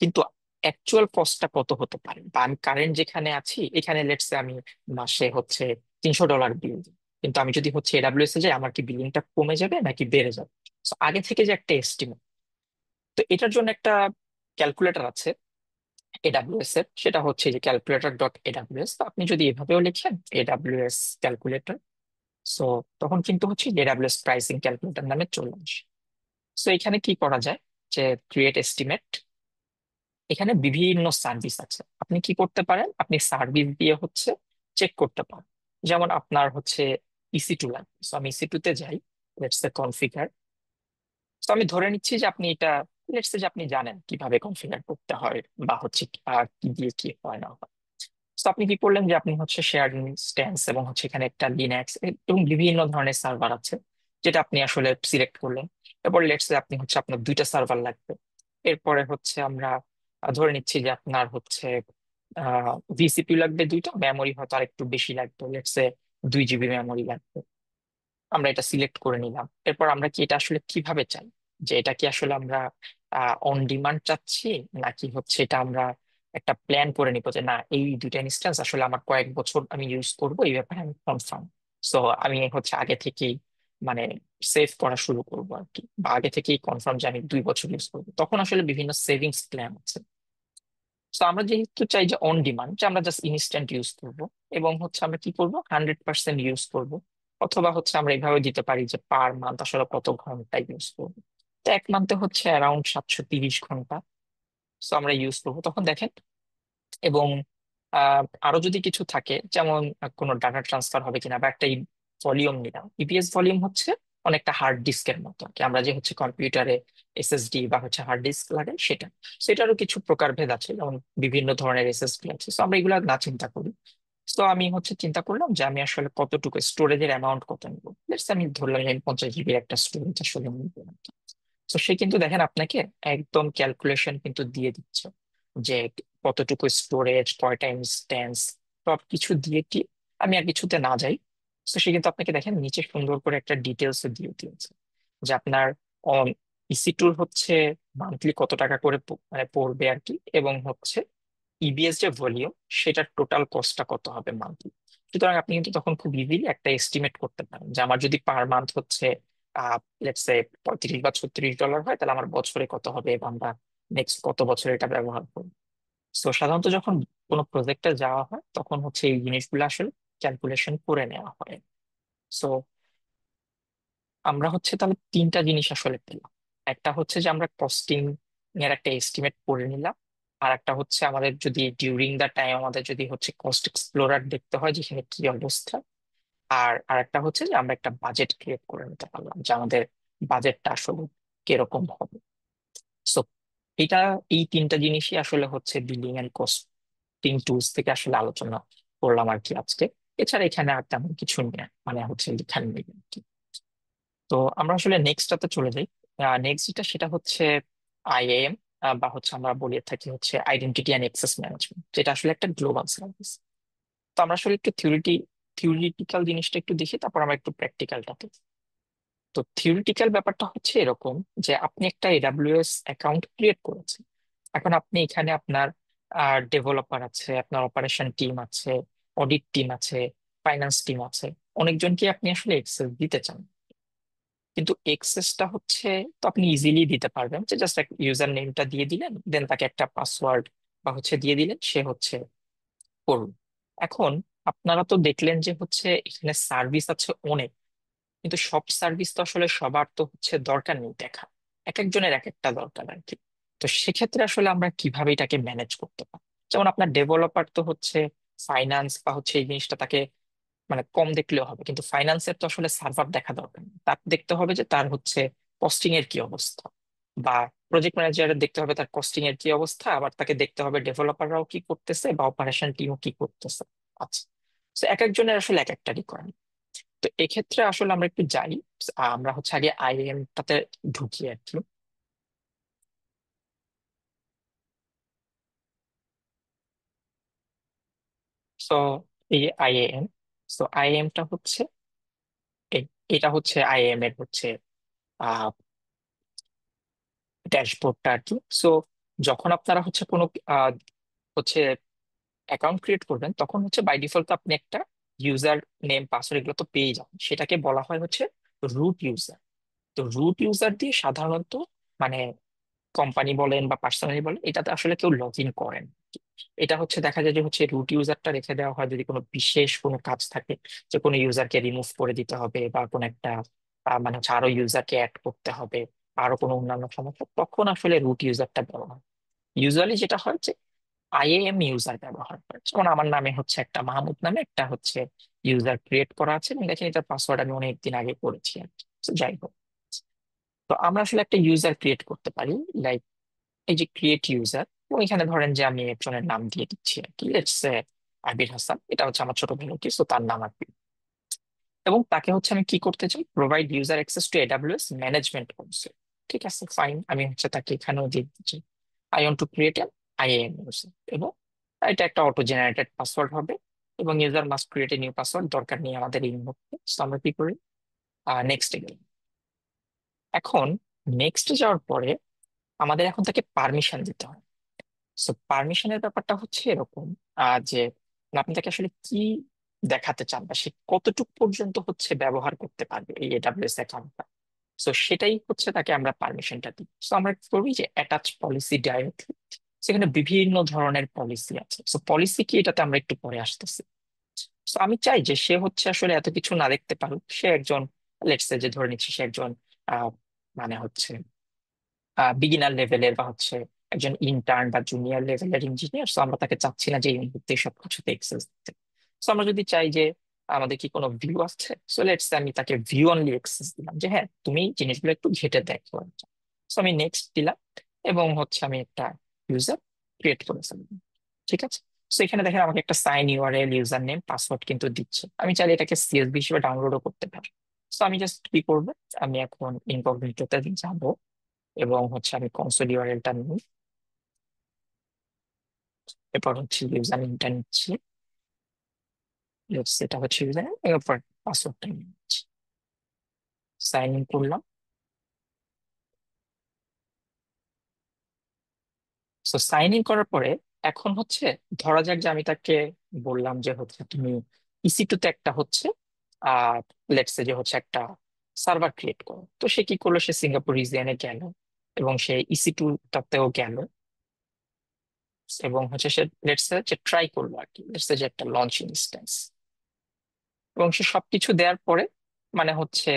কিন্তু অ্যাকচুয়াল কস্টটা কত হতে পারে, বা আমি কারেন্ট যেখানে আছি এখানে লেটসে আমি মাসে হচ্ছে $300 বিল দিই। কিন্তু আমি যদি হচ্ছে এডাব্লিউএস এ যাই, আমার কি বিলিংটা কমে যাবে নাকি বেড়ে যাবে? So, আগে থেকে যে একটা এস্টিমেট, তো এটার জন্য একটা ক্যালকুলেটর আছে এডাব্লিউএস এর, সেটা হচ্ছে যে calculator.aws। তো আপনি যদি এভাবেও লিখেন এডাব্লিউএস ক্যালকুলেটর, সো তখন কিন্তু হচ্ছে এডাব্লিউএস প্রাইসিং ক্যালকুলেটর নামে চলে আসে। সো এখানে কি করা যায়, যে ক্রিয়েট এস্টিমেট, এখানে বিভিন্ন সার্ভিস আছে। আপনি কি করতে পারেন, আপনি সার্ভিস দিয়ে হচ্ছে চেক করতে পারেন। যেমন আপনার হচ্ছে ইসি টু লাগবে, সো আমি ইসি টু তে যাই, লেটস সে কনফিগার। তো আমি ধরে নিচ্ছি যে আপনি এটা, লেটস সে যে আপনি জানেন কিভাবে কনফিগার করতে হয়, বা হচ্ছে কি দিয়ে কি হয় না হয়। তো আপনি কি করলেন, যে আপনি হচ্ছে শেয়ার ইনস্ট্যান্স এবং হচ্ছে এখানে একটা লিনাক্স এবং বিভিন্ন ধরনের সার্ভার আছে, যেটা আপনি আসলে সিলেক্ট করলেন। এরপর লেটস সে আপনি হচ্ছে আপনার দুইটা সার্ভার লাগবে। এরপরে হচ্ছে আমরা ধরে নিচ্ছি যে আপনার হচ্ছে ভিসিপি লাগবে দুইটা, মেমোরি হয়তো আর একটু বেশি লাগবে, লেটস সে 2 জিবি মেমোরি লাগবে। আমরা এটা সিলেক্ট করে নিলাম। এরপর আমরা কি এটা আসলে কিভাবে চাই, যে এটা কি আসলে আমরা অন ডিমান্ড চাচ্ছি, নাকি হচ্ছে এটা আমরা একটা প্ল্যান করে নিবো যে না, এই দুইটা ইনস্ট্যান্স আসলে আমার কয়েক বছর আমি ইউজ করবো, এই ব্যাপারে আমি কনফার্ম। সো আমি হচ্ছে আগে থেকেই মানে সেভ করা শুরু করবো আর কি, বা আগে থেকেই কনফার্ম যে আমি 2 বছর ইউজ করবো, তখন আসলে বিভিন্ন সেভিংস প্ল্যান আছে। তো আমরা যেহেতু চাই যে অন ডিমান্ড, যে আমরা জাস্ট ইনস্ট্যান্ট ইউজ করব, এবং হচ্ছে আমরা কি করব, 100% ইউজ করব। অথবা হচ্ছে আমরা এইভাবে দিতে পারি যে পার মান্থ আসলে কত ঘন্টা ইউজ করব। তো এক মান্থে হচ্ছে অ্যারাউন্ড 730 ঘন্টা, তো আমরা ইউজ করবো তখন দেখেন। এবং আরো যদি কিছু থাকে, যেমন কোনো ডাটা ট্রান্সফার হবে কিনা, বা একটা ভলিউম নিলাম, ইপিএস ভলিউম হচ্ছে অনেকটা হার্ড ডিস্কের মতো আর কি। আমরা যে হচ্ছে কম্পিউটারে এসএসডি বা হচ্ছে হার্ড ডিস্ক লাগাই সেটা, সেটারও কিছু প্রকারভেদ আছে, যেমন বিভিন্ন ধরনের এসএসডি আছে। তো আমরা এগুলো না চিন্তা করি। তো আমি হচ্ছে চিন্তা করলাম যে আমি আসলে কতটুকু স্টোরেজের অ্যামাউন্ট কত নিব। আমি ধরলাম যে আমি 50 জিবির একটা স্টোরেজ আসলে নিব। তো সে কিন্তু দেখেন আপনাকে একদম ক্যালকুলেশন কিন্তু দিয়ে দিচ্ছে, যে কতটুকু স্টোরেজ, কয়টা ইনস্ট্যান্স, সব কিছু দিয়ে কি আমি আর কিছুতে না যাই। তো সে কিন্তু আপনাকে দেখেন নিচে সুন্দর করে একটা ডিটেলস দিয়ে দিয়েছে, যে আপনার ইসি টুর হচ্ছে মান্থলি কত টাকা করে মানে পড়বে আর কি, এবং হচ্ছে ইবিএস যে ভলিউম, সেটার টোটাল কস্টটা কত হবে মান্থলি। সুতরাং আপনি কিন্তু তখন খুব ইজিলি একটা এস্টিমেট করতে পারেন, যে আমার যদি পার মান্থ হচ্ছে লেটস সে 35 বা 36 ডলার হয়, তাহলে আমার বছরে কত হবে, এবং আমরা নেক্সট কত বছর এটা ব্যবহার করবো। তো সাধারণত যখন কোনো প্রজেক্টে যাওয়া হয়, তখন হচ্ছে এই জিনিসগুলো আসলে ক্যালকুলেশন করে নেওয়া হয়। সো আমরা হচ্ছে তাহলে তিনটা জিনিস আসলে পেলাম। একটা হচ্ছে যে আমরা কস্টিং এর একটা এস্টিমেট করে নিলাম। আর একটা হচ্ছে আমাদের যদি ডিউরিং দা টাইম আমাদের যদি হচ্ছে কস্ট এক্সপ্লোরার দেখতে হয়, যেখানে কি অবস্থা। আর আরেকটা হচ্ছে যে আমরা একটা বাজেট ক্রিয়েট করে নিতে পারলাম, যে আমাদের বাজেটটা আসলে কিরকম হবে। সো এটা, এই তিনটা জিনিসই আসলে হচ্ছে বিলিং এন্ড কস্টিং টুলস থেকে আসলে আলোচনা করলাম আর কি আজকে। এছাড়া এখানে আর তেমন কিছু নেই, মানে হচ্ছে লেখার নেই আর কি। তো আমরা আসলে নেক্সটটাতে চলে যাই। নেক্সট যেটা, সেটা হচ্ছে আইএএম, বা হচ্ছে আমরা বলে থাকি হচ্ছে আইডেন্টিটি অ্যান্ড অ্যাক্সেস ম্যানেজমেন্ট, যেটা আসলে একটা গ্লোবাল সার্ভিস। তো আমরা আসলে একটু থিওরিটিক্যাল জিনিসটা একটু দেখি, তারপর আমরা একটু প্র্যাকটিক্যালটাতে। তো থিওরিটিক্যাল ব্যাপারটা হচ্ছে এরকম, যে আপনি একটা এডাব্লিউএস অ্যাকাউন্ট ক্রিয়েট করেছেন। এখন আপনি এখানে আপনার ডেভেলপার আছে, আপনার অপারেশন টিম আছে, অডিট টিম আছে, ফাইন্যান্স টিম আছে, অনেকজনকে আপনি আসলে এক্সেস দিতে চান। কিন্তু এক্সেসটা হচ্ছে, তো আপনি ইজিলি দিতে পারবেন, যে জাস্ট একটা ইউজার নেমটা দিয়ে দিলেন, দেন তাকে একটা পাসওয়ার্ড বা হচ্ছে দিয়ে দিলেন, সে হচ্ছে করুন। এখন আপনারা তো দেখলেন যে হচ্ছে এখানে সার্ভিস আছে অনেক, কিন্তু সব সার্ভিস তো আসলে সবার তো হচ্ছে দরকার নেই দেখা, এক একজনের এক একটা দরকার আর কি। তো সেক্ষেত্রে আসলে আমরা কিভাবে এটাকে ম্যানেজ করতে পারি। যেমন আপনার ডেভেলপার তো হচ্ছে ফাইন্যান্স বা হচ্ছে এই জিনিসটা তাকে মানে কম দেখলেও হবে, কিন্তু ফাইন্যান্সের তো আসলে সার্ভার দেখা দরকার নেই। তার দেখতে হবে যে তার হচ্ছে কস্টিং এর কি অবস্থা, বা প্রজেক্ট ম্যানেজারের দেখতে হবে তার কস্টিং এর কি অবস্থা, আবার তাকে দেখতে হবে ডেভেলপাররাও কি করতেছে বা অপারেশন টিমও কি করতেছে। আচ্ছা, তো এক একজনের আসলে এক একটা রিকোয়ারমেন্ট। তো এক্ষেত্রে আসলে আমরা একটু যাই, আমরা হচ্ছে আগে আইএম টাতে ঢুকি আর কি। তো এই আইএএম, তো আইএমটা হচ্ছে এটা হচ্ছে আইএম এর হচ্ছে ড্যাশবোর্ডটা আর কি। সো যখন আপনারা হচ্ছে কোনো হচ্ছে অ্যাকাউন্ট ক্রিয়েট করবেন, তখন হচ্ছে বাই ডিফল্ট আপনি একটা ইউজার নেম পাসওয়ার্ড এগুলো তো পেয়ে যাবেন, সেটাকে বলা হয় হচ্ছে রুট ইউজার। তো রুট ইউজার দিয়ে সাধারণত মানে কোম্পানি বলেন বা পার্সোনালি বলেন, এটাতে আসলে কেউ লগ ইন করেন। এটা হচ্ছে দেখা যায় যে হচ্ছে রুট ইউজারটা রেখে দেওয়া হয় যদি কোনো বিশেষ কোনো কাজ থাকে, যে কোনো ইউজারকে রিমুভ করে দিতে হবে বা কোনো একটা মানে হচ্ছে আরো ইউজারকে অ্যাড করতে হবে, আরো কোনো অন্যান্য সমস্যা, তখন আসলে রুট ইউজারটা ব্যবহার। ইউজুয়ালি যেটা হয় যে আইএএম ইউজার ব্যবহার করে, যেমন আমার নামে হচ্ছে একটা মাহমুদ নামে একটা হচ্ছে ইউজার ক্রিয়েট করা আছে, এবং দেখেন এটার পাসওয়ার্ড আমি অনেকদিন আগে করেছি আর কি। So, যাই হোক, তো আমরা আসলে একটা ইউজার ক্রিয়েট করতে পারি, লাইক এই যে ক্রিয়েট ইউজার, এবং এখানে ধরেন যে আমি একজনের নাম দিয়ে দিচ্ছি আর কি, লেটস সে আবির হাসান, এটা হচ্ছে আমার ছোট ভাই কি, তো তার নাম আর কি। এবং তাকে হচ্ছে আমি কি করতে চাই, provide user access to AWS management console. ঠিক আছে, ফাইন, আমি হচ্ছে তাকে এখানেও দিয়ে দিচ্ছি I want to create an IAM user, এবং এটা একটা অটো জেনারেটেড পাসওয়ার্ড হবে, এবং user must create a new password, দরকার নেই আমাদের এই মুহূর্তে। So আমরা কি করি, নেক্সট গেলাম। এখন নেক্সট যাওয়ার পরে আমাদের এখন তাকে পারমিশন দিতে হয়। সো পারমিশনের ব্যাপারটা হচ্ছে এরকম, যে আপনি তাকে আসলে কি দেখাতে চান বা সে কতটুকু পর্যন্ত হচ্ছে ব্যবহার করতে পারবে এই এডাব্লিউএস অ্যাকাউন্টটা। সো সেটাই হচ্ছে তাকে আমরা পারমিশনটা দিই। সো আমরা কি করবি যে অ্যাটাচ পলিসি ডাইরেক্টলি, সেখানে বিভিন্ন ধরনের পলিসি আছে। সো পলিসি কি, এটাতে আমরা একটু পরে আসতেছি। সো আমি চাই যে সে হচ্ছে আসলে এত কিছু না দেখতে পারুক, সে একজন, লেটস সে যে ধরে নিচ্ছি সে একজন আহ, মানে হচ্ছে বিগিনার লেভেলের বা হচ্ছে একজন ইন্টার্ন বা জুনিয়র লেভেলের ইঞ্জিনিয়ার। সো আমরা তাকে চাচ্ছি না যে এই মুহূর্তে সবকিছুতে এক্সেস দিতে। সো আমরা যদি চাই যে আমাদের কি কোনো ভিউ আছে, সো লেটস আমি তাকে ভিউ অনলি এক্সেস দিলাম, যে হ্যাঁ তুমি জিনিসগুলো একটু ঘেটে দেখো। সো আমি নেক্সট দিলাম, এবং হচ্ছে আমি একটা ইউজার ক্রিয়েট করে ফেললাম। ঠিক আছে, সো এখানে দেখেন আমাকে একটা sign URL, user name, password কিন্তু দিচ্ছে। আমি চাইলে এটাকে সিএসভি হিসেবে ডাউনলোডও করতে পারি। সো আমি জাস্ট কি করবো, আমি এখন ইনকগনিটোতে যাবো, এবং হচ্ছে আমি কনসোল ইউআরএলটা নিই, এরপর হচ্ছে ইউজার নেমটা নিচ্ছি, সেটা হচ্ছে ইউজার নেম, এরপর পাসওয়ার্ডটা নিচ্ছি, সাইন ইন করলাম। সো সাইন ইন করার পরে এখন হচ্ছে ধরা যাক যে আমি তাকে বললাম যে হচ্ছে তুমি ইসি2 তে একটা হচ্ছে আহ লেটস সে যে হচ্ছে একটা সার্ভার ক্রিয়েট করো। তো সে কি করলো, সে সিঙ্গাপুর রিজিয়নে গেল, এবং সে ইসি2 টাতেও গেল, এবং হচ্ছে সে লেটস সে যে ট্রাই করলো আর কি, লেটস সে যে একটা লঞ্চ ইনস্ট্যান্স, এবং সে সবকিছু দেওয়ার পরে মানে হচ্ছে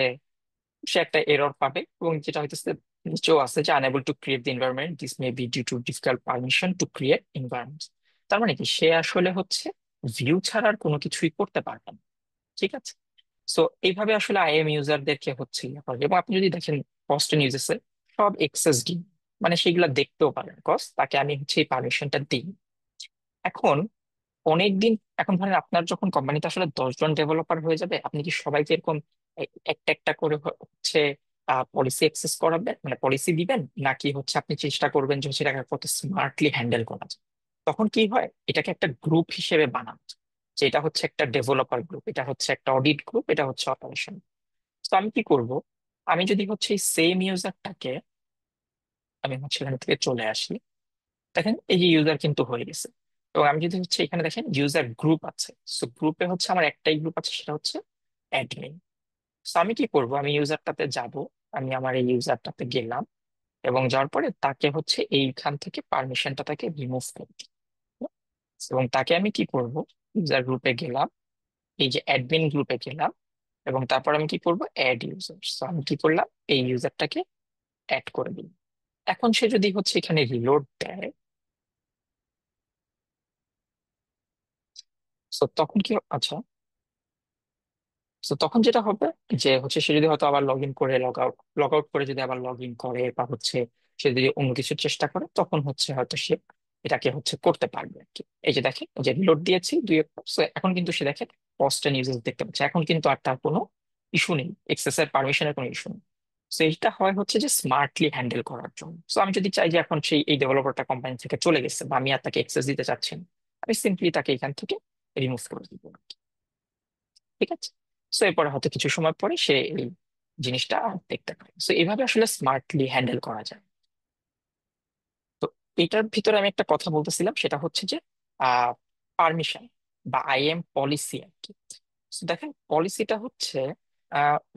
সে একটা এরর পাবে, এবং যেটা হইতেছে নিচেও আছে যে unable to create the environment, this may be due to difficult permission to create environment. তার মানে কি, সে আসলে হচ্ছে ভিউ ছাড়া আর কোনো কিছুই করতে পারবে না। ঠিক আছে, সো এইভাবে আসলে আইএম ইউজারদেরকে হচ্ছে ইয়ে করে। এবং আপনি যদি দেখেন পোস্ট ইউজেস সব এক্সেস দিন, মানে সেগুলা দেখতেও পারেন, কজ তাকে আমি হচ্ছে এই পারমিশনটা দিই। এখন অনেকদিন, এখন ধরেন আপনার যখন কোম্পানিতে আসলে 10 জন ডেভেলপার হয়ে যাবে, আপনি কি সবাইকে এরকম একটা একটা করে হচ্ছে পলিসি অ্যাক্সেস করাবেন, মানে পলিসি দিবেন, নাকি হচ্ছে আপনি চেষ্টা করবেন যে সেটাকে কত স্মার্টলি হ্যান্ডেল করা যায়? তখন কি হয়, এটাকে একটা গ্রুপ হিসেবে বানানো যায়, যে এটা হচ্ছে একটা ডেভেলপার গ্রুপ, এটা হচ্ছে একটা অডিট গ্রুপ, এটা হচ্ছে অপারেশন। তো আমি কি করব, আমি যদি হচ্ছে এই সেম ইউজারটাকে আমি হচ্ছে এখান থেকে চলে আসি, দেখেন এই যে ইউজার কিন্তু হয়ে গেছে। এবং আমি যদি হচ্ছে এখানে দেখেন ইউজার গ্রুপ আছে, সো গ্রুপে হচ্ছে আমার একটাই গ্রুপ আছে, সেটা হচ্ছে অ্যাডমিন। সো আমি কি করব, আমি ইউজারটাতে যাব, আমি আমার এই ইউজারটাতে গেলাম, এবং যাওয়ার পরে তাকে হচ্ছে এইখান থেকে পারমিশনটা তাকে রিমুভ করে দিই। এবং তাকে আমি কি করব, ইউজার গ্রুপে গেলাম, এই যে অ্যাডমিন গ্রুপে গেলাম, এবং তারপর আমি কি করব, অ্যাড ইউজার। সো আমি কি করলাম, এই ইউজারটাকে অ্যাড করে দিই। এখন সে যদি হচ্ছে এখানে রিলোড দেয়, তো তখন কি আচ্ছা, তো তখন যেটা হবে যে হচ্ছে সে যদি হয়তো আবার লগ ইন করে লগ আউট করে যদি আবার লগ ইন করে, বা হচ্ছে সে যদি অন্য কিছু চেষ্টা করে, তখন হচ্ছে হয়তো সে এটাকে হচ্ছে করতে পারবে আর কি। এই যে দেখেন, যে রিলোড দিয়েছি দুই একবার, so এখন কিন্তু সে দেখেন পোস্ট এন্ড ইউজেস দেখতে পাচ্ছে, এখন কিন্তু আর তার কোনো ইস্যু নেই, এক্সেস এর পারমিশনের কোনো ইস্যু নেই। তো এটা হয় হচ্ছে যে স্মার্টলি হ্যান্ডেল করার জন্য। তো আমি যদি চাই যে এখন সেই এই ডেভেলপারটা কোম্পানি থেকে চলে গেছে, বা আমি আর তাকে অ্যাক্সেস দিতে চাচ্ছি না, আমি সিম্পলি তাকে এখান থেকে রিমুভ করে দিব। ঠিক আছে, সো এরপরে হয়তো কিছু সময় পরে সে এই জিনিসটা আর দেখতে পারে। সো এইভাবে আসলে স্মার্টলি হ্যান্ডেল করা যায়। তো এটার ভিতরে আমি একটা কথা বলতেছিলাম, সেটা হচ্ছে যে পারমিশন বা আইএম পলিসি আর কি। So দেখেন পলিসিটা হচ্ছে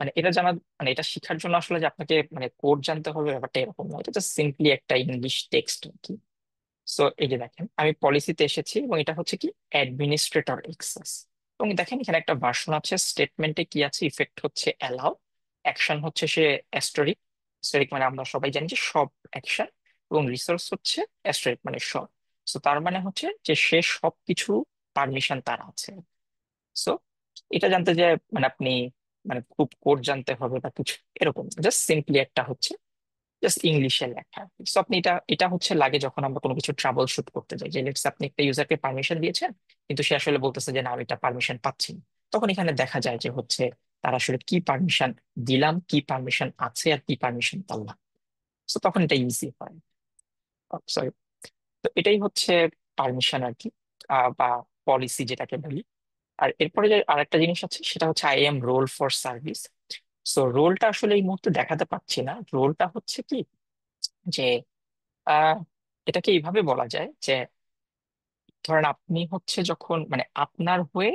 মানে এটা জানা, মানে এটা শেখার জন্য আসলে যে আপনাকে মানে কোড জানতে হবে ব্যাপারটা এরকম নয়, এটা জাস্ট সিম্পলি একটা ইংলিশ টেক্সট আর কি। সো এই যে দেখেন আমি পলিসিতে এসেছি এবং এটা হচ্ছে কি অ্যাডমিনিস্ট্রেটর এক্সেস। এবং দেখেন এখানে একটা ভার্সন আছে, স্টেটমেন্টে কি আছে, ইফেক্ট হচ্ছে অ্যালাউ, অ্যাকশন হচ্ছে সে অ্যাস্টেরিক, অ্যাস্টেরিক মানে আমরা সবাই জানি যে সব অ্যাকশন, এবং রিসোর্স হচ্ছে অ্যাস্টেরিক মানে সব। সো তার মানে হচ্ছে যে সে সবকিছু পারমিশন তার আছে। সো এটা জানতে যে মানে আপনি মানে খুব কোড জানতে হবে বা কিছু এরকম, জাস্ট সিম্পলি একটা হচ্ছে জাস্ট ইংলিশে লেখা। সো আপনি এটা এটা হচ্ছে লাগে যখন আমরা কোনো কিছু ট্রাবল শুট করতে যাই, যে লেটস আপনি একটা ইউজারকে পারমিশন দিয়েছেন কিন্তু সে আসলে বলতেছে যে না আমি এটা পারমিশন পাচ্ছি না। তখন এখানে দেখা যায় যে হচ্ছে তার আসলে কি পারমিশন দিলাম, কি পারমিশন আছে, আর কি পারমিশন পারলাম। সো তখন এটা ইজি হয়। সরি। তো এটাই হচ্ছে পারমিশন আর কি, বা পলিসি যেটাকে বলি। আর এরপরে যে আরেকটা জিনিস আছে সেটা হচ্ছে IAM role for service. সো রোলটা আসলে এই মুহূর্তে দেখাতে পাচ্ছি না, রোলটা হচ্ছে কি যে আহ এটাকে এইভাবে বলা যায় যে ধরেন আপনি হচ্ছে যখন মানে আপনার হয়ে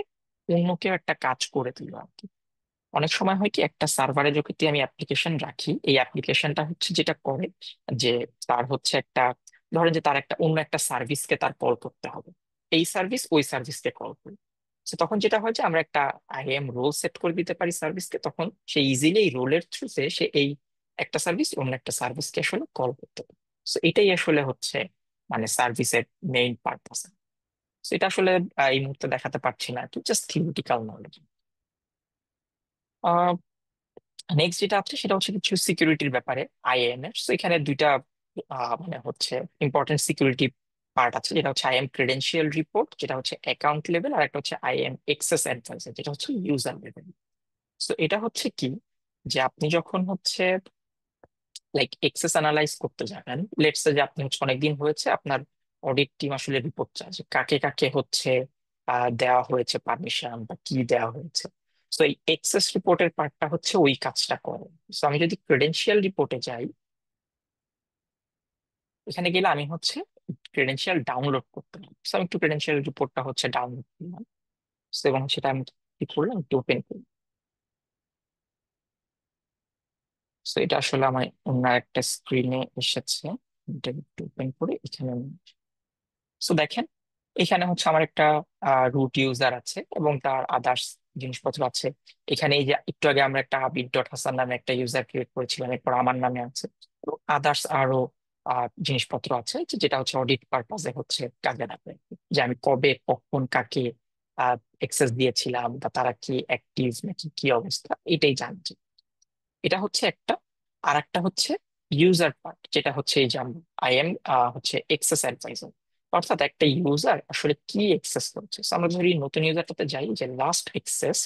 অন্য কেউ একটা কাজ করে দিল আর কি। অনেক সময় হয় কি একটা সার্ভারে যদি আমি অ্যাপ্লিকেশন রাখি, এই অ্যাপ্লিকেশনটা হচ্ছে যেটা করে যে তার হচ্ছে একটা, ধরেন যে তার একটা অন্য একটা সার্ভিসকে তার কল করতে হবে, এই সার্ভিস ওই সার্ভিসকে কল করে। তো তখন যেটা হয় যে আমরা একটা আইএম রোল সেট করে দিতে পারি সার্ভিসকে, তখন সে ইজিলি এই রোলের থ্রুতে সে এই একটা সার্ভিস অন্য একটা সার্ভিসকে আসলে কল করতে পারে। তো এটাই আসলে হচ্ছে মানে সার্ভিসের মেইন পারপাস। এটা আসলে এই মুহূর্তে দেখাতে পারছি না, কি জাস্ট থিওরিটিক্যাল নলেজ। নেক্সট যেটা আছে সেটা হচ্ছে কিছু সিকিউরিটির ব্যাপারে আইএএম এর। তো এখানে দুইটা মানে হচ্ছে ইম্পর্টেন্ট সিকিউরিটি পার্ট আছে, যেটা হচ্ছে আইএম ক্রেডেনশিয়াল রিপোর্ট যেটা হচ্ছে অ্যাকাউন্ট লেভেল, আর একটা হচ্ছে আইএম এক্সেস অ্যাডভাইজার যেটা হচ্ছে ইউজার লেভেল। তো এটা হচ্ছে কি যে আপনি যখন হচ্ছে লাইক এক্সেস অ্যানালাইজ করতে যাবেন, লেটস যে আপনি হচ্ছে অনেকদিন হয়েছে আপনার অডিট টিম আসলে রিপোর্ট চায় যে কাকে কাকে হচ্ছে দেওয়া হয়েছে পারমিশন বা কি দেওয়া হয়েছে। তো এই এক্সেস রিপোর্টের পার্টটা হচ্ছে ওই কাজটা করে। তো আমি যদি ক্রেডেনশিয়াল রিপোর্টে যাই, এখানে গেলে আমি হচ্ছে ক্রেডেনশিয়াল ডাউনলোড করতে পারি। তো আমি একটু ক্রেডেনশিয়াল রিপোর্টটা হচ্ছে ডাউনলোড করলাম। So, এবং সেটা আমি কি করলাম একটু ওপেন করি। তো এটা আসলে আমার অন্য একটা স্ক্রিনে এসেছে, এটা একটু ওপেন করে এখানে। সো দেখেন এখানে হচ্ছে আমার একটা রুট ইউজার আছে এবং তার আদার্স জিনিসপত্র আছে। এখানে এই যে একটু আগে আমরা একটা আবির ডট হাসান নামে একটা ইউজার ক্রিয়েট করেছিলাম, এরপর আমার নামে আছে এবং আদার্স আরো জিনিসপত্র আছে যেটা হচ্ছে অডিট পারপাসে হচ্ছে কাজে লাগবে। যে আমি কবে কখন কাকে অ্যাক্সেস দিয়েছিলাম বা তারা কি অ্যাক্টিভ নাকি কি অবস্থা, এটাই জানছি। এটা হচ্ছে একটা। আর একটা হচ্ছে ইউজার পার্ট, যেটা হচ্ছে এই যে আই এম হচ্ছে এক্সেস অ্যাডভাইজার। অর্থাৎ একটা ইউজার আসলে কি এক্সেস করছে। So, আমরা যদি নতুন ইউজারটাতে যাই যে লাস্ট এক্সেস,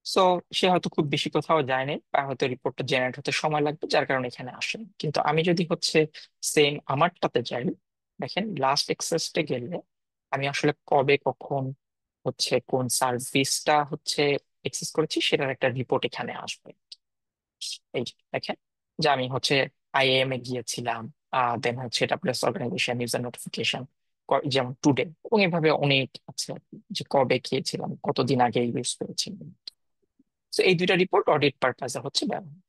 সো সে হয়তো খুব বেশি কোথাও যায়নি বা হয়তো রিপোর্টটা জেনারেট হতে সময় লাগবে যার কারণে এখানে আসে। কিন্তু আমি যদি হচ্ছে সেম আমারটাতে যাই, দেখেন লাস্ট এক্সেসটে গেলে আমি আসলে কবে কখন হচ্ছে কোন সার্ভিসটা হচ্ছে এক্সেস করেছি সেটার একটা রিপোর্ট এখানে আসবে। এই যে দেখেন যে আমি হচ্ছে আইএএম এ গিয়েছিলাম, দেন হচ্ছে ডাব্লিউএস অর্গানাইজেশন ইউজার নোটিফিকেশন যেমন টুডে, এবং এভাবে অনেক আছে আর কি, যে কবে গিয়েছিলাম কতদিন আগে ইউজ করেছিলাম। তো এই দুইটা রিপোর্ট অডিট পারপাসে হচ্ছে ব্যবহার।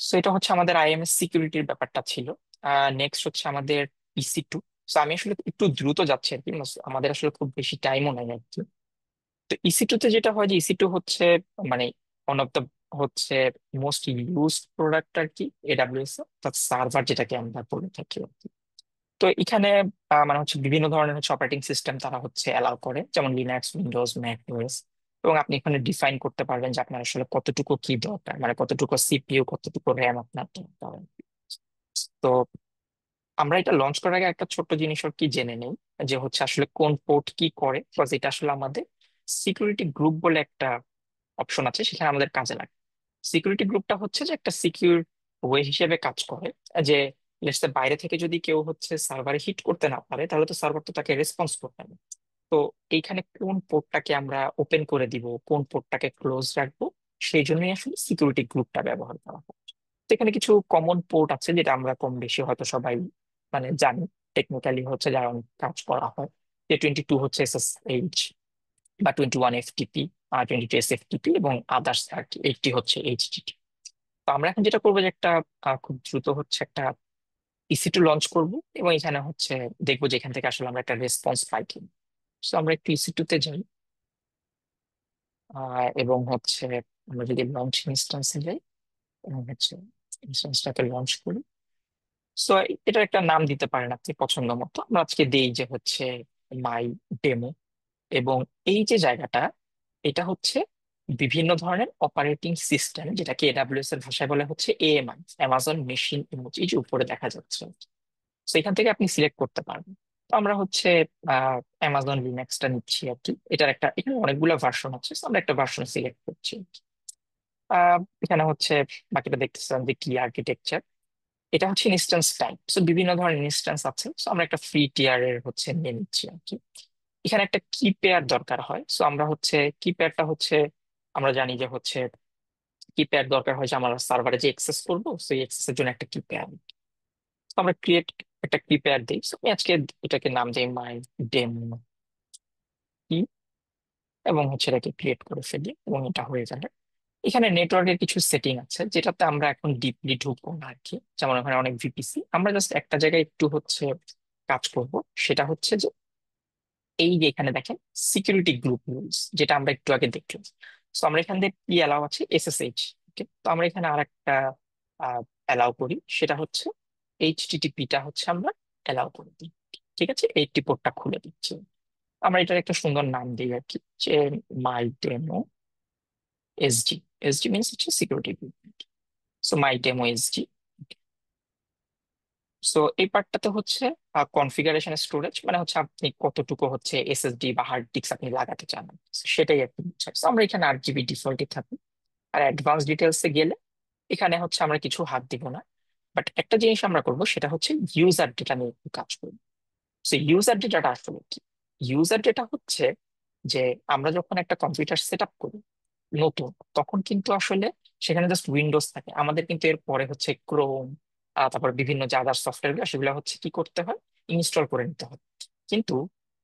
সো এটা হচ্ছে আমাদের আইএমএস সিকিউরিটির ব্যাপারটা ছিল। নেক্সট হচ্ছে আমাদের ইসি 2। তো আমি আসলে একটু দ্রুত যাচ্ছি আর কি, আমাদের আসলে খুব বেশি টাইমও নাই আর কি। তো ইসি 2 তে যেটা হয় যে ইসি 2 হচ্ছে মানে ওয়ান অফ দ্য হচ্ছে মোস্ট ইউজ প্রোডাক্ট আর কি এডাব্লিউএস, অর্থাৎ সার্ভার যেটাকে আমরা বলে থাকি আর কি। তো এখানে মানে হচ্ছে বিভিন্ন ধরনের হচ্ছে অপারেটিং সিস্টেম তারা হচ্ছে অ্যালাউ করে, যেমন লিনাক্স, উইন্ডোজ, ম্যাক ওএস। এবং আপনি এখানে ডিফাইন করতে পারবেন যে আপনার আসলে কতটুকু কি দরকার, মানে কতটুকু সিপিইউ কতটুকু র্যাম আপনার দরকার। তো আমরা এটা লঞ্চ করার আগে একটা ছোট্ট জিনিস আর কি জেনে নেই, যে হচ্ছে আসলে কোন পোর্ট কি করে, বিকজ এটা আসলে আমাদের সিকিউরিটি গ্রুপ বলে একটা অপশন আছে, সেখানে আমাদের কাজে লাগে। সিকিউরিটি গ্রুপটা হচ্ছে যে একটা সিকিউর ওয়ে হিসেবে কাজ করে, যে লেটস সে বাইরে থেকে যদি কেউ হচ্ছে সার্ভারে হিট করতে না পারে তাহলে তো সার্ভার তো তাকে রেসপন্স করতে হবে। তো এইখানে কোন পোর্টটাকে আমরা ওপেন করে দিব, কোন পোর্টটাকে ক্লোজ রাখবো, সেই জন্যই আসলে সিকিউরিটি গ্রুপটা ব্যবহার করা হয়। তো এখানে কিছু কমন পোর্ট আছে যেটা আমরা কম বেশি হয়তো সবাই মানে জানি, টেকনিক্যালি হচ্ছে যারা অনেক কাজ করা হয়। যে 22 হচ্ছে SSH বা 21 FTP, 22 SFTP, এবং আদার্স আর কি 80 হচ্ছে HTTP। তো আমরা এখন যেটা করবো যে একটা খুব দ্রুত হচ্ছে একটা EC2 লঞ্চ করব, এবং এখানে হচ্ছে দেখবো যে এখান থেকে আসলে আমরা একটা রেসপন্স পাই কিনা। তো আমরা একটু EC2 তে যাই, এবং হচ্ছে আমরা যদি লঞ্চ ইনস্ট্যান্সে যাই এবং হচ্ছে ইনস্ট্যান্সটাকে লঞ্চ করি। সো এটার একটা নাম দিতে পারেন আপনি পছন্দ মতো। আমরা আজকে দেই যে হচ্ছে মাই ডেমো। এবং এই যে জায়গাটা, এটা হচ্ছে বিভিন্ন ধরনের অপারেটিং সিস্টেম, যেটাকে AWS এর ভাষায় বলে হচ্ছে AMI, অ্যামাজন মেশিন ইমেজ, এই যে উপরে দেখা যাচ্ছে। তো এখান থেকে আপনি সিলেক্ট করতে পারবেন। তো আমরা হচ্ছে অ্যামাজন লিনাক্সটা নিচ্ছি আর কি। এটার একটা, এখানে অনেকগুলো ভার্সন আছে, so আমরা একটা ভার্সন সিলেক্ট করছি। এখানে হচ্ছে বাকিটা দেখতেছিলাম যে কি আর্কিটেকচার। এটা হচ্ছে ইনস্ট্যান্স টাইপ, সো বিভিন্ন ধরনের ইনস্ট্যান্স আছে, সো আমরা একটা ফ্রি টিয়ারের হচ্ছে নিয়ে নিচ্ছি আর কি। এখানে একটা কি পেয়ার দরকার হয়, সো আমরা হচ্ছে কি পেয়ারটা হচ্ছে, আমরা জানি যে হচ্ছে কি পেয়ার দরকার হয় যে আমরা সার্ভারে যে অ্যাক্সেস করবো সেই অ্যাক্সেসের জন্য একটা কি পেয়ার। তো আমরা ক্রিয়েট একটা কি পেয়ার দিই। So আমি আজকে এটাকে নাম দিই মাই ডেমো কি, এবং হচ্ছে এটাকে ক্রিয়েট করে ফেলি, এবং এটা হয়ে গেলে এখানে নেটওয়ার্কের কিছু সেটিং আছে যেটাতে আমরা এখন ডিপলি ঢুকবো না আর কি। যেমন ওখানে অনেক VPC, আমরা জাস্ট একটা জায়গায় একটু হচ্ছে কাজ করব। সেটা হচ্ছে যে এই যে এখানে দেখেন সিকিউরিটি গ্রুপ রুলস, যেটা আমরা একটু আগে দেখলাম। তো আমরা এখান থেকে কি অ্যালাউ আছে, SSH। ওকে, তো আমরা এখানে আর একটা অ্যালাউ করি, সেটা হচ্ছে HTTP টা হচ্ছে আমরা অ্যালাউ করে দিই। ঠিক আছে, এই পোর্টটা খুলে দিচ্ছি। আমরা এটার একটা সুন্দর নাম দিই আর কি, যে মাই ডেমো SG। SG মিনস হচ্ছে security group. So my demo SG। So এই পার্টটাতে হচ্ছে কনফিগারেশন স্টোরেজ, মানে হচ্ছে আপনি কতটুকু হচ্ছে SSD বা হার্ড ডিস্ক আপনি লাগাতে চান। So সেটাই আর কি বুঝায়। So আমরা এখানে 8 GB ডিফল্টই থাকি। আর অ্যাডভান্স ডিটেলসে গেলে এখানে হচ্ছে আমরা কিছু হাত দিব না। বাট একটা জিনিস আমরা করব, সেটা হচ্ছে ইউজার ডেটা নিয়ে একটু কাজ করব। সো ইউজার ডেটাটা আসলে কি? ইউজার ডেটা হচ্ছে যে আমরা যখন একটা কম্পিউটার সেট আপ করি নতুন, তখন কিন্তু আসলে সেখানে জাস্ট উইন্ডোজ থাকে। আমাদের কিন্তু এর পরে হচ্ছে ক্রোম, তারপর বিভিন্ন যে আদার সফটওয়্যার গুলো, সেগুলো হচ্ছে কি করতে হয়, ইনস্টল করে নিতে হয়। কিন্তু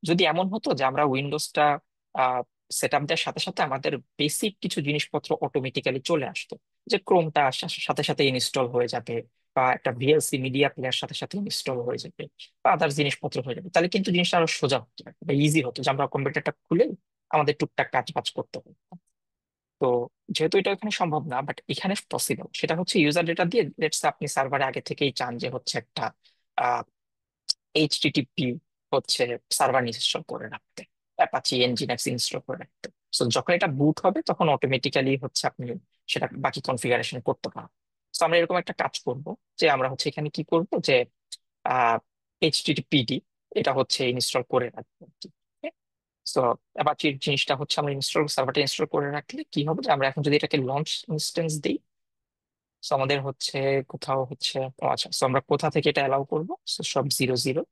যদি এমন হতো যে আমরা উইন্ডোজটা সেট আপ দেওয়ার সাথে সাথে আমাদের বেসিক কিছু জিনিসপত্র অটোমেটিক্যালি চলে আসতো, যে ক্রোমটা আসার সাথে সাথে ইনস্টল হয়ে যাবে, বা একটা VLC মিডিয়া প্লেয়ার সাথে সাথে ইনস্টল হয়ে যাবে, বা আদার জিনিসপত্র হয়ে যাবে, তাহলে কিন্তু জিনিসটা আরো সোজা হতো বা ইজি হতো, যে আমরা কম্পিউটারটা খুলে আমাদের টুকটাক কাজ বাজ করতে হতো। তো যেহেতু এটা এখানে সম্ভব না, বাট এখানে পসিবল, সেটা হচ্ছে ইউজার ডেটা দিয়ে লেটস আপনি সার্ভারে আগে থেকেই চান যে হচ্ছে একটা HTTP হচ্ছে সার্ভার ইনস্টল করে রাখতে, অ্যাপাচি nginx ইনস্টল করে রাখতে। সো যখন এটা বুট হবে তখন অটোমেটিক্যালি হচ্ছে আপনি সেটা বাকি কনফিগারেশন করতে পারবেন। তো আমরা এরকম একটা কাজ করব, যে আমরা হচ্ছে এখানে কি করব, যে HTTPD এটা হচ্ছে ইনস্টল করে রাখবো। সো অ্যাপাচির জিনিসটা হচ্ছে আমরা সার্ভারটা ইনস্টল করে রাখলে কি হবে, যে আমরা এখন যদি এটাকে লঞ্চ ইনস্টেন্স দিই, সো আমাদের হচ্ছে কোথাও হচ্ছে, ও আচ্ছা, সো আমরা কোথা থেকে এটা অ্যালাউ করবো, সো সব 00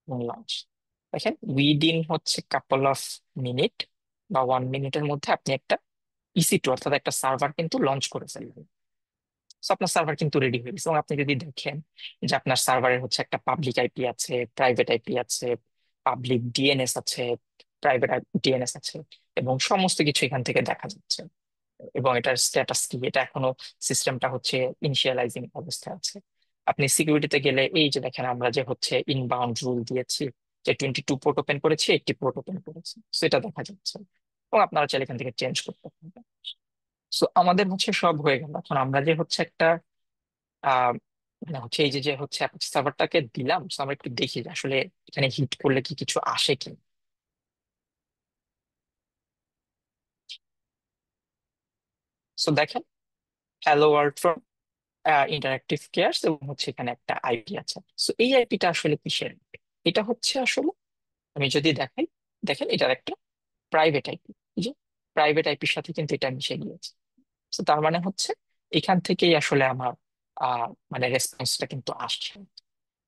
এবং লঞ্চ। দেখেন উইদিন হচ্ছে কাপল অফ মিনিট বা 1 মিনিটের মধ্যে আপনি একটা EC2 অর্থাৎ একটা সার্ভার কিন্তু লঞ্চ করে ফেলবেন। সো আপনার সার্ভার কিন্তু রেডি হয়ে গেছে। এবং আপনি যদি দেখেন যে আপনার সার্ভারের হচ্ছে একটা পাবলিক IP আছে, প্রাইভেট IP আছে, পাবলিক DNS আছে, প্রাইভেট DNS আছে, এবং সমস্ত কিছু এখান থেকে দেখা যাচ্ছে। এবং এটার স্ট্যাটাস কি, এটা এখনো সিস্টেমটা হচ্ছে ইনিশিয়ালাইজিং অবস্থায় আছে। আপনি সিকিউরিটিতে গেলে এই যে দেখেন আমরা যে হচ্ছে ইনবাউন্ড রুল দিয়েছি, যে 22 পোর্ট ওপেন করেছি, 80 পোর্ট ওপেন করেছি, সেটা দেখা যাচ্ছে। এবং আপনারা চাইলে এখান থেকে চেঞ্জ করতে পারবেন। সো আমাদের হচ্ছে সব হয়ে গেল। এখন আমরা যে হচ্ছে একটা আহ মানে হচ্ছে এই যে যে হচ্ছে অ্যাপাচি সার্ভারটাকে দিলাম, so আমরা একটু দেখি যে আসলে এখানে হিট করলে কি কিছু আসে কি। সো দেখেন, hello world from interactive cares, এবং হচ্ছে এখানে একটা IP আছে। সো এই IP টা আসলে কিসের? এটা হচ্ছে আসলে, আমি যদি দেখাই, দেখেন এটার একটা প্রাইভেট IP, যে প্রাইভেট IPর সাথে কিন্তু এটা মিশে গিয়েছে। তো তার মানে হচ্ছে এখান থেকেই আসলে আমার মানে রেসপন্সটা কিন্তু আসছে।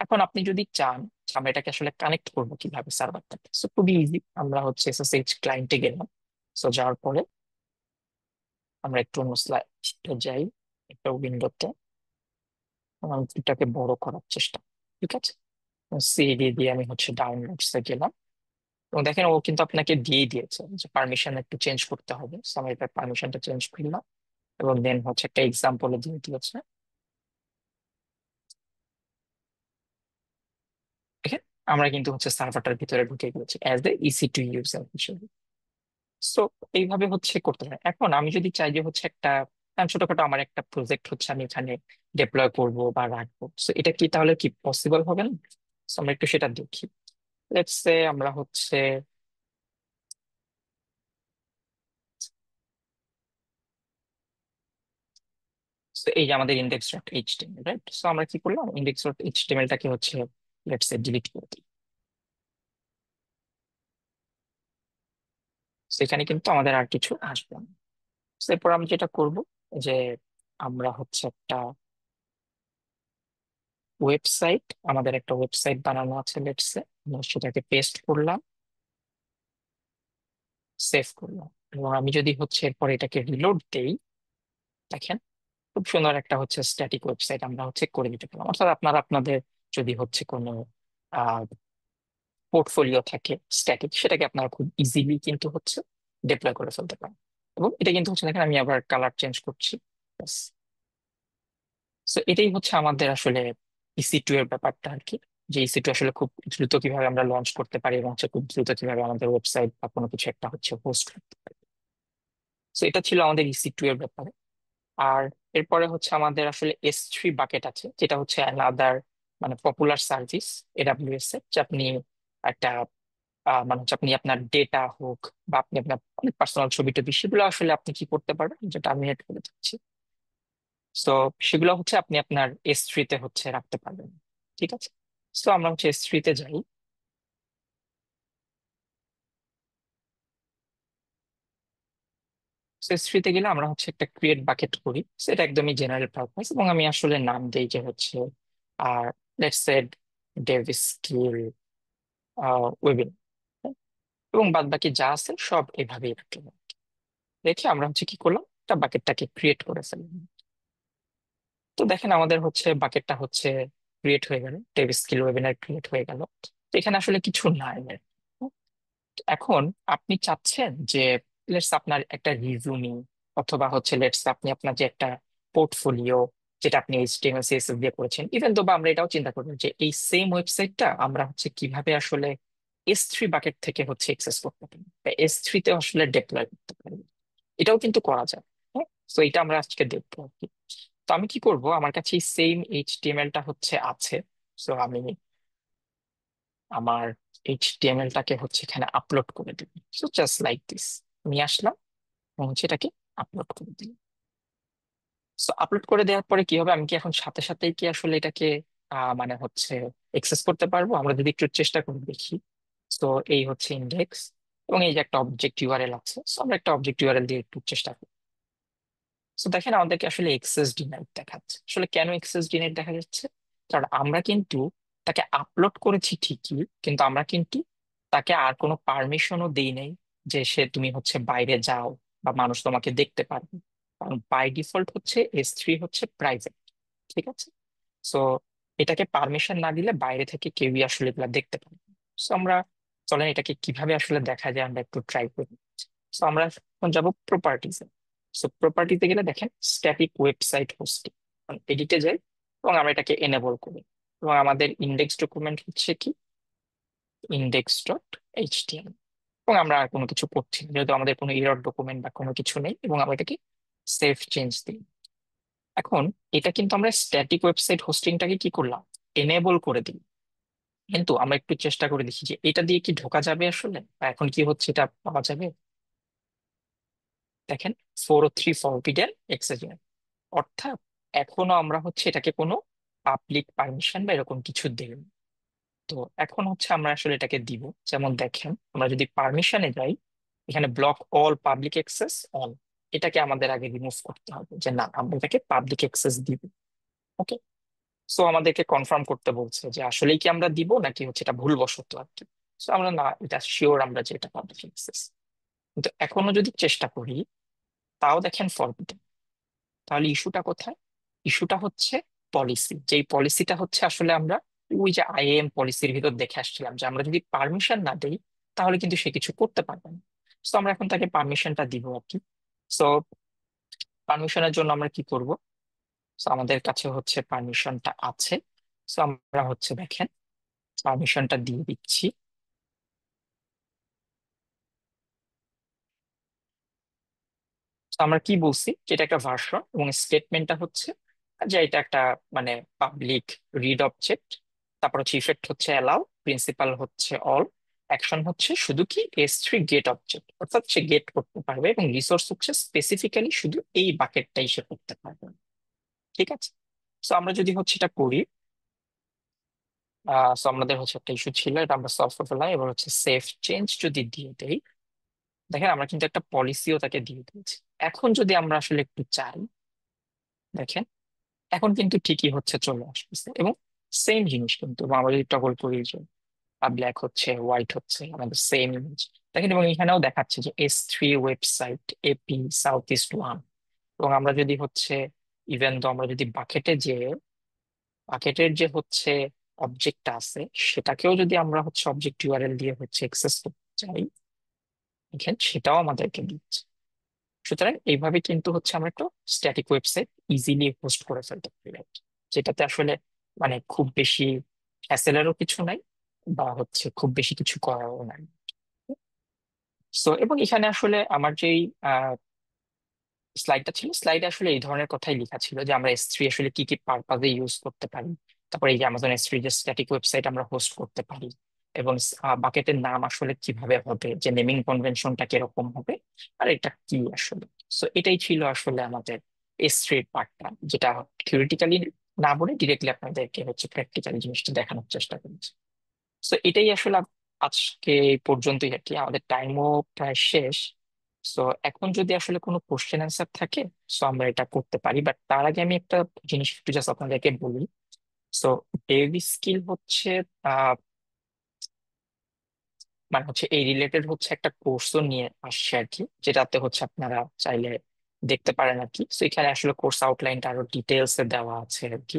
এখন আপনি যদি চান যে আমরা এটাকে আসলে কানেক্ট করবো কিভাবে সার্ভারটাকে, সো খুবই ইজি। আমরা হচ্ছে SSH ক্লায়েন্টে গেলাম। সো যাওয়ার পরে আমরা একটু অন্য স্লাইডে যাই, একটা উইন্ডোতে। আমি এটাকে বড় করার চেষ্টা, ঠিক আছে। CD দিয়ে আমি হচ্ছে ডাউনলোডসে গেলাম। এবং দেখেন ও কিন্তু আপনাকে দিয়ে দিয়েছে যে পারমিশন একটু চেঞ্জ করতে হবে, সো আমি এটার পারমিশনটা চেঞ্জ করলাম এবং দেন হচ্ছে একটা এক্সাম্পল দিয়ে দিয়েছে। দেখেন আমরা কিন্তু হচ্ছে সার্ভারটার ভিতরে ঢুকে গেছি অ্যাজ এ EC2 ইউজার হিসেবে। সো এইভাবে হচ্ছে করতে হয়। এখন আমি যদি চাই যে হচ্ছে একটা ছোটখাটো আমার একটা প্রজেক্ট হচ্ছে আমি এখানে ডিপ্লয় করব বা রাখবো, সো এটা কি তাহলে কি পসিবল হবে না? So আমরা একটু সেটা দেখি। লেটস সে আমরা হচ্ছে so এই যে আমাদের index.html, রাইট? সো আমরা কি করলাম, index.html টাকে হচ্ছে লেটস সে ডিলিট করে দিই। সেখানে কিন্তু আমাদের আর কিছু আসবে না। So এরপর আমি যেটা করব যে আমরা হচ্ছে একটা ওয়েবসাইট, আমাদের একটা ওয়েবসাইট বানানো আছে লেটস সে, সেটাকে পেস্ট করলাম, সেভ করলাম, এবং আমি যদি হচ্ছে এরপর এটাকে রিলোড দেই, দেখেন খুব সুন্দর একটা হচ্ছে স্ট্যাটিক ওয়েবসাইট আমরা হচ্ছে করে দিতে পারলাম। অর্থাৎ আপনারা আপনাদের যদি হচ্ছে কোনো পোর্টফোলিও থাকে স্ট্যাটিক, সেটাকে আপনারা খুব ইজিলি কিন্তু হচ্ছে ডিপ্লয় করে ফেলতে পারেন। এবং এটা কিন্তু হচ্ছে দেখেন আমি আবার কালার চেঞ্জ করছি। তো এটাই হচ্ছে আমাদের আসলে EC2 এর ব্যাপারটা আর কি, যে EC2 আসলে খুব দ্রুত কিভাবে আমরা লঞ্চ করতে পারি এবং হচ্ছে খুব দ্রুত কিভাবে আমাদের ওয়েবসাইট বা কোনো কিছু একটা হচ্ছে হোস্ট করতে পারি। তো এটা ছিল আমাদের EC2 এর ব্যাপারে। আর এরপরে হচ্ছে আমাদের আসলে S3 বাকেট আছে, যেটা হচ্ছে অ্যানাদার মানে পপুলার সার্ভিস AWS এর, যে আপনি একটা মানে হচ্ছে আপনি আপনার ডেটা হোক বা আপনি আপনার অনেক পার্সোনাল ছবি টবি সেগুলো আসলে আপনি কি করতে পারবেন, যেটা আমি এড করে দিচ্ছি। তো সেগুলো হচ্ছে আপনি আপনার S3 তে হচ্ছে রাখতে পারবেন। ঠিক আছে, তো আমরা হচ্ছে S3 তে যাই। S3 তে গেলে আমরা হচ্ছে একটা ক্রিয়েট বাকেট করি, সেটা একদমই জেনারেল পারপাস, এবং আমি আসলে নাম দেই যে হচ্ছে আর লেটস সেড ডেভ স্কিল ওয়েবিন, এবং বাদ বাকি যা আছে সব এভাবেই রাখলাম। রেখে আমরা হচ্ছে কি করলাম, একটা বাকেটটাকে ক্রিয়েট করে ফেললাম। তো দেখেন আমাদের হচ্ছে বাকেটটা হচ্ছে ক্রিয়েট হয়ে গেল, ডেভ স্কিল ওয়েবিনার ক্রিয়েট হয়ে গেল। তো এখানে আসলে কিছু নাই এর। এখন আপনি চাচ্ছেন যে লেটস আপনার একটা রিজুমি, অথবা হচ্ছে লেটস আপনি আপনার যে একটা পোর্টফোলিও, যেটা আপনি HTML CSS দিয়ে করেছেন, ইভেন তো বা আমরা এটাও চিন্তা করবো যে এই সেম ওয়েবসাইটটা আমরা হচ্ছে কিভাবে আসলে S3 বাকেট থেকে হচ্ছে এক্সেস করতে পারি বা S3 তে আসলে ডিপ্লয় করতে পারি, এটাও কিন্তু করা যায়। হ্যাঁ, তো এটা আমরা আজকে দেখবো আর কি। তো আমি কি করব, আমার কাছে এই সেম HTML-টা হচ্ছে আছে। তো আমি আমার HTML-টাকে হচ্ছে এখানে আপলোড করে দিব। সো জাস্ট লাইক দিস, নিয়ে আসলাম এবং হচ্ছে এটাকে আপলোড করে দিই। সো আপলোড করে দেওয়ার পরে কি হবে, আমি কি এখন সাথে সাথেই কি আসলে এটাকে মানে হচ্ছে এক্সেস করতে পারবো? আমরা যদি একটু চেষ্টা করে দেখি। তো এই হচ্ছে ইন্ডেক্স, এবং এই যে একটা অবজেক্ট ইউআরএল আছে, সো আমরা একটা অবজেক্ট ইউআরএল দিয়ে একটু চেষ্টা করি। তো দেখেন আমাদেরকে আসলে এক্সেস ডিনাইড দেখাচ্ছে। আসলে কেন এক্সেস ডিনাইড দেখা যাচ্ছে? কারণ আমরা কিন্তু তাকে আপলোড করেছি ঠিকই, কিন্তু আমরা কিন্তু তাকে আর কোনো পারমিশনও দেই নাই যে সে তুমি হচ্ছে বাইরে যাও বা মানুষ তোমাকে দেখতে পারবে। কারণ বাই ডিফল্ট হচ্ছে S3 হচ্ছে প্রাইভেট। ঠিক আছে, সো এটাকে পারমিশন না দিলে বাইরে থেকে কেউই আসলে এগুলা দেখতে পাবে না। সো আমরা চলেন এটাকে কিভাবে আসলে দেখা যায় আমরা একটু ট্রাই করি। সো আমরা এখন যাবো প্রপার্টিজে। সো প্রপার্টিতে গেলে দেখেন স্ট্যাটিক ওয়েবসাইট হোস্টিং, এডিটে যাই এবং আমরা এটাকে এনেবল করি। এবং আমাদের ইন্ডেক্স ডকুমেন্ট হচ্ছে কি index.html, এবং আমরা আর কোনো কিছু করছি না যেহেতু আমাদের কোনো এরর ডকুমেন্ট বা কোনো কিছু নেই, এবং আমরা এটাকে সেভ চেঞ্জ দিই। এখন এটা কিন্তু আমরা স্ট্যাটিক ওয়েবসাইট হোস্টিংটাকে কি করলাম, এনেবল করে দিই। কিন্তু আমরা একটু চেষ্টা করে দেখি যে এটা দিয়ে কি ঢোকা যাবে আসলে, বা এখন কি হচ্ছে এটা পাওয়া যাবে। দেখেন 403 ফরবিডেন এক্সেস, অর্থাৎ এখনো আমরা হচ্ছে এটাকে কোনো পাবলিক পারমিশন বা এরকম কিছু দেইনি। তো এখন হচ্ছে আমরা আসলে এটাকে দিব। যেমন দেখেন আমরা যদি পারমিশনে যাই, এখানে block all public access on, এটাকে আমাদের আগে রিমুভ করতে হবে যে না আমরা এটাকে পাবলিক অ্যাক্সেস দিব। ওকে, সো আমাদেরকে কনফার্ম করতে বলছে যে আসলেই কি আমরা দিব নাকি হচ্ছে এটা ভুলবশত আর কি। সো আমরা না, এটা শিওর আমরা যে এটা পাবলিক অ্যাক্সেস। কিন্তু এখনো যদি চেষ্টা করি, তাও দেখেন ফরবিডেন। তাহলে ইস্যুটা কোথায়? ইস্যুটা হচ্ছে পলিসি, যেই পলিসিটা হচ্ছে আসলে আমরা ওই যে IAM পলিসির ভিতর দেখে আসছিলাম যে আমরা যদি পারমিশন না দেই তাহলে কিন্তু সে কিছু করতে পারবে না। তো আমরা এখন তাকে পারমিশনটা দিব আর কি। সো পারমিশনের জন্য আমরা কি করব? তো আমাদের কাছে হচ্ছে পারমিশনটা আছে। তো আমরা হচ্ছে দেখেন পারমিশনটা দিয়ে দিচ্ছি। তো আমরা কি বলছি যে এটা একটা ভার্সন, এবং স্টেটমেন্টটা হচ্ছে যে এটা একটা মানে পাবলিক রিড অবজেক্ট। তারপর হচ্ছে ইফেক্ট হচ্ছে অ্যালাউ, প্রিন্সিপাল হচ্ছে অল, অ্যাকশন হচ্ছে শুধু কি S3 গেট অবজেক্ট, অর্থাৎ সে গেট করতে পারবে, এবং রিসোর্স হচ্ছে স্পেসিফিক্যালি শুধু এই বাকেটটাই সে করতে পারবে। ঠিক আছে। তো আমরা যদি হচ্ছে এটা করি, সো আমাদের হচ্ছে একটা ইস্যু ছিল, এটা আমরা সলভ করে ফেললাম। এবার হচ্ছে সেফ চেঞ্জ যদি দিয়ে দেই, দেখেন আমরা কিন্তু একটা পলিসিও তাকে দিয়ে দিয়েছি। এখন যদি আমরা আসলে একটু চাই, দেখেন এখন কিন্তু ঠিকই হচ্ছে চলে আসতেছে, এবং সেম জিনিস কিন্তু আমরা যদি টগল করি যে ব্ল্যাক হচ্ছে হোয়াইট হচ্ছে আমাদের সেম ইমেজ। দেখেন এবং এখানেও দেখাচ্ছে যে S3 website AP south east one. এবং আমরা যদি হচ্ছে ইভেন তো আমরা যদি বাকেটের যে হচ্ছে অবজেক্টটা আছে, সেটাকেও যদি আমরা হচ্ছে অবজেক্ট ইউআরএল দিয়ে হচ্ছে অ্যাক্সেস করতে চাই, এখানে সেটাও আমাদেরকে দিচ্ছে। সুতরাং এইভাবে কিন্তু হচ্ছে আমরা একটা স্ট্যাটিক ওয়েবসাইট ইজিলি হোস্ট করে ফেলতে পারি আর কি। যেটাতে আসলে মানে খুব বেশি হ্যাসেলেরও কিছু নাই, বা হচ্ছে খুব বেশি কিছু করারও নাই। সো এবং এখানে আসলে আমার যেই স্লাইডটা ছিল, স্লাইডে আসলে এই ধরনের কথাই লেখা ছিল যে আমরা S3 আসলে কি কি পারপাজে ইউজ করতে পারি। তারপরে এই যে অ্যামাজন S3 যে স্ট্যাটিক ওয়েবসাইট আমরা হোস্ট করতে পারি, এবং বাকেটের নাম আসলে কিভাবে হবে, যে নেমিং কনভেনশনটা কিরকম হবে, আর এটা কি আসলে। সো এটাই ছিল আসলে আমাদের S3 এর পার্টটা, যেটা থিওরিটিক্যালি না বলে ডিরেক্টলি আপনাদেরকে হচ্ছে প্র্যাকটিক্যালি জিনিসটা দেখানোর চেষ্টা করেছি। তো এটাই আসলে আজকে এই পর্যন্তই আর কি, আমাদের টাইমও প্রায় শেষ। তো এখন যদি আসলে কোনো কোশ্চেন অ্যান্সার থাকে, সো আমরা এটা করতে পারি, বাট তার আগে আমি একটা জিনিস একটু জাস্ট আপনাদেরকে বলি। সো ডেভ স্কিল হচ্ছে আহ মানে হচ্ছে এই রিলেটেড হচ্ছে একটা কোর্সও নিয়ে আসছে আর কি, যেটাতে হচ্ছে আপনারা চাইলে দেখতে পারেন আর কি। তো এখানে আসলে কোর্স আউটলাইনটা আরো ডিটেলস এ দেওয়া আছে আর কি।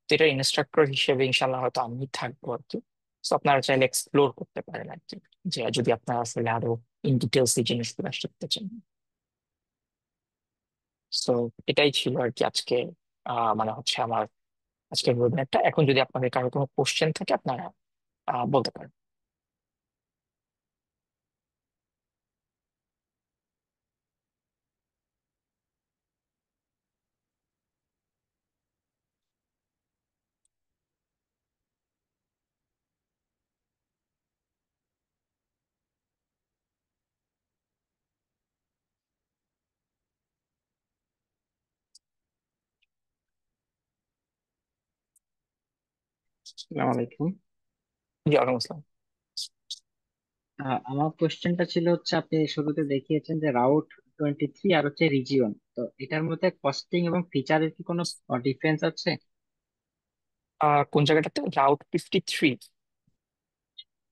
তো এটা ইনস্ট্রাক্টর হিসেবে ইনশাল্লাহ হয়তো আমি থাকবো আর কি। তো আপনারা চাইলে এক্সপ্লোর করতে পারেন আর কি, যে যদি আপনারা আসলে আরো ইন ডিটেলস এই জিনিসগুলো শিখতে চান। তো এটাই ছিল আর কি আজকে মানে হচ্ছে আমার আজকের ওয়েবিনারটা। এখন যদি আপনাদের কারো কোনো কোশ্চেন থাকে আপনারা বলতে পারেন। আসসালামু আলাইকুম। জি, ওয়ালাইকুম আসসালাম। আমার কোশ্চেনটা ছিল হচ্ছে আপনি শুরুতে দেখিয়েছেন যে রাউট 23 আর হচ্ছে রিজিয়ন, তো এটার মধ্যে কস্টিং এবং ফিচারের কি কোনো ডিফারেন্স আছে? কোন জায়গাটাতে রাউট 53?